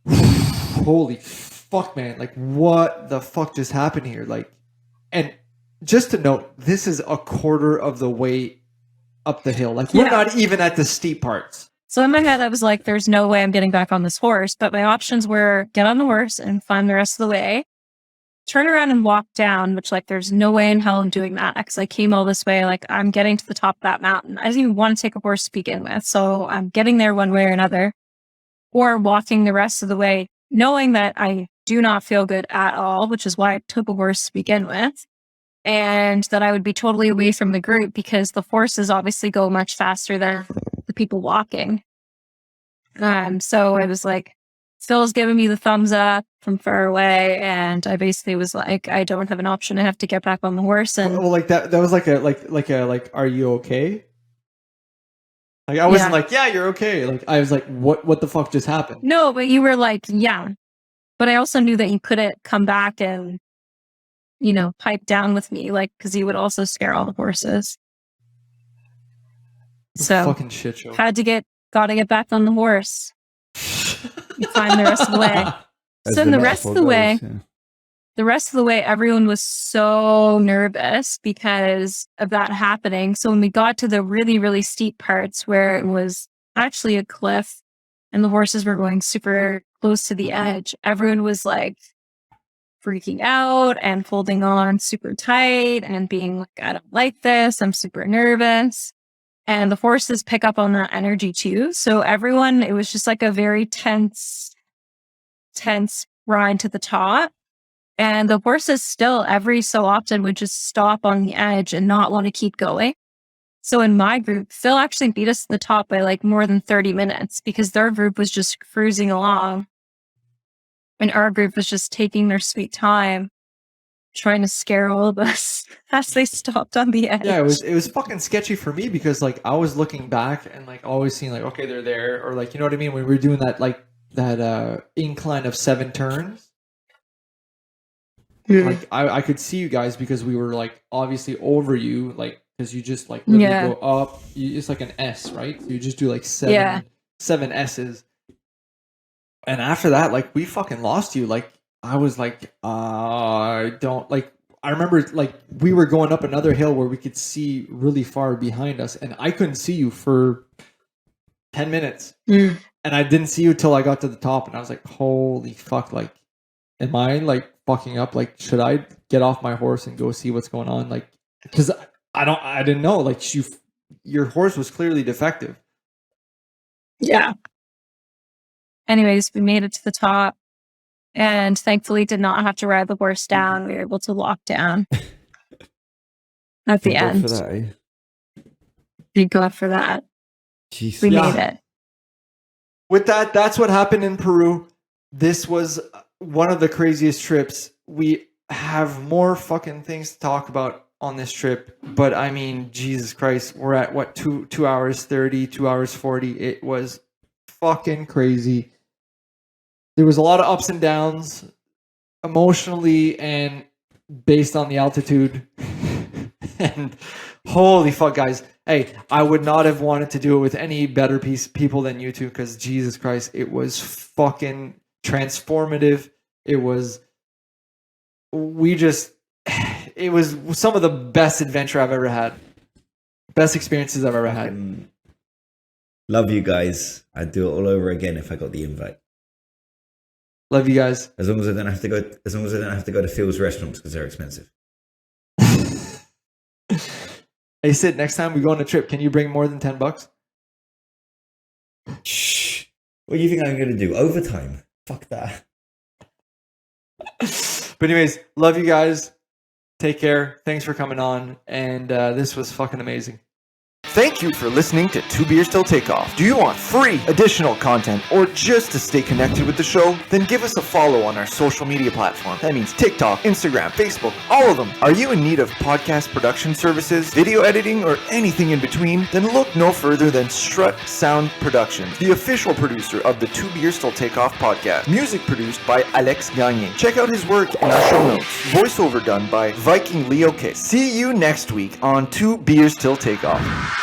holy fuck, man. Like what the fuck just happened here? Like, and just to note, this is a quarter of the way up the hill. Like we're Yeah. not even at the steep parts. So in my head, I was like, there's no way I'm getting back on this horse. But my options were get on the horse and climb the rest of the way, turn around and walk down, which like there's no way in hell I'm doing that because I came all this way. Like I'm getting to the top of that mountain. I didn't even want to take a horse to begin with. So I'm getting there one way or another, or walking the rest of the way, knowing that I do not feel good at all, which is why I took a horse to begin with. And that I would be totally away from the group because the horses obviously go much faster than the people walking. So I was like, Phil's giving me the thumbs up from far away, and I basically was like, I don't have an option. I have to get back on the horse. And Well, like that was like are you okay? Like I wasn't Yeah. like, yeah, you're okay. Like I was like, what the fuck just happened? no, but you were like, yeah. But I also knew that you couldn't come back and, pipe down with me, like, because you would also scare all the horses. So Fucking shit show. gotta get back on the horse. You climb the rest of the way. As So then the rest metaphor of the way, goes, yeah. the rest of the way, everyone was so nervous because of that happening. So when we got to the really, really steep parts where it was actually a cliff and the horses were going super close to the edge, everyone was like freaking out and holding on super tight and being like, I don't like this. I'm super nervous. And the horses pick up on that energy too. So everyone, it was just like a very tense ride to the top. And the horses still every so often would just stop on the edge and not want to keep going. So in my group, Phil actually beat us to the top by like more than 30 minutes because their group was just cruising along. And our group was just taking their sweet time, trying to scare all of us as they stopped on the edge. Yeah, it was fucking sketchy for me because like I was looking back and like always seeing like, okay, they're there, or like, you know what I mean, when we were doing that like that incline of 7 turns. Like I could see you guys because we were like obviously over you, like because you just like literally go up. It's like an S, right? So you just do like seven S's, and after that, like we fucking lost you. Like I was like, I don't like. I remember like we were going up another hill where we could see really far behind us, and I couldn't see you for 10 minutes, and I didn't see you till I got to the top, and I was like, holy fuck, like. Am I like fucking up? Like, should I get off my horse and go see what's going on? Like, because I didn't know. Like, your horse was clearly defective. Yeah. Anyways, we made it to the top, and thankfully did not have to ride the horse down. We were able to walk down at the end. For that, eh? Thank God for that. Jeez. We made it. With that, that's what happened in Peru. This was one of the craziest trips. We have more fucking things to talk about on this trip, but I mean, Jesus Christ, we're at what, 2 hours 30, 2 hours 40. It was fucking crazy. There was a lot of ups and downs emotionally and based on the altitude. And holy fuck, guys. Hey, I would not have wanted to do it with any better people than you two, because Jesus Christ, it was fucking transformative. It was some of the best adventure I've ever had. Best experiences I've ever had. Love you guys. I'd do it all over again if I got the invite. Love you guys. As long as I don't have to go to Phil's restaurants because they're expensive. Hey Sid, next time we go on a trip, can you bring more than $10? Shh. What do you think I'm going to do? Overtime? Fuck that. But anyways, love you guys. Take care. Thanks for coming on. And this was fucking amazing. Thank you for listening to Two Beers Till Takeoff. Do you want free additional content or just to stay connected with the show? Then give us a follow on our social media platform. That means TikTok, Instagram, Facebook, all of them. Are you in need of podcast production services, video editing, or anything in between? Then look no further than Strut Sound Productions, the official producer of the Two Beers Till Takeoff podcast. Music produced by Alex Gagné. Check out his work in our show notes. Voiceover done by Viking Leo K. See you next week on Two Beers Till Takeoff.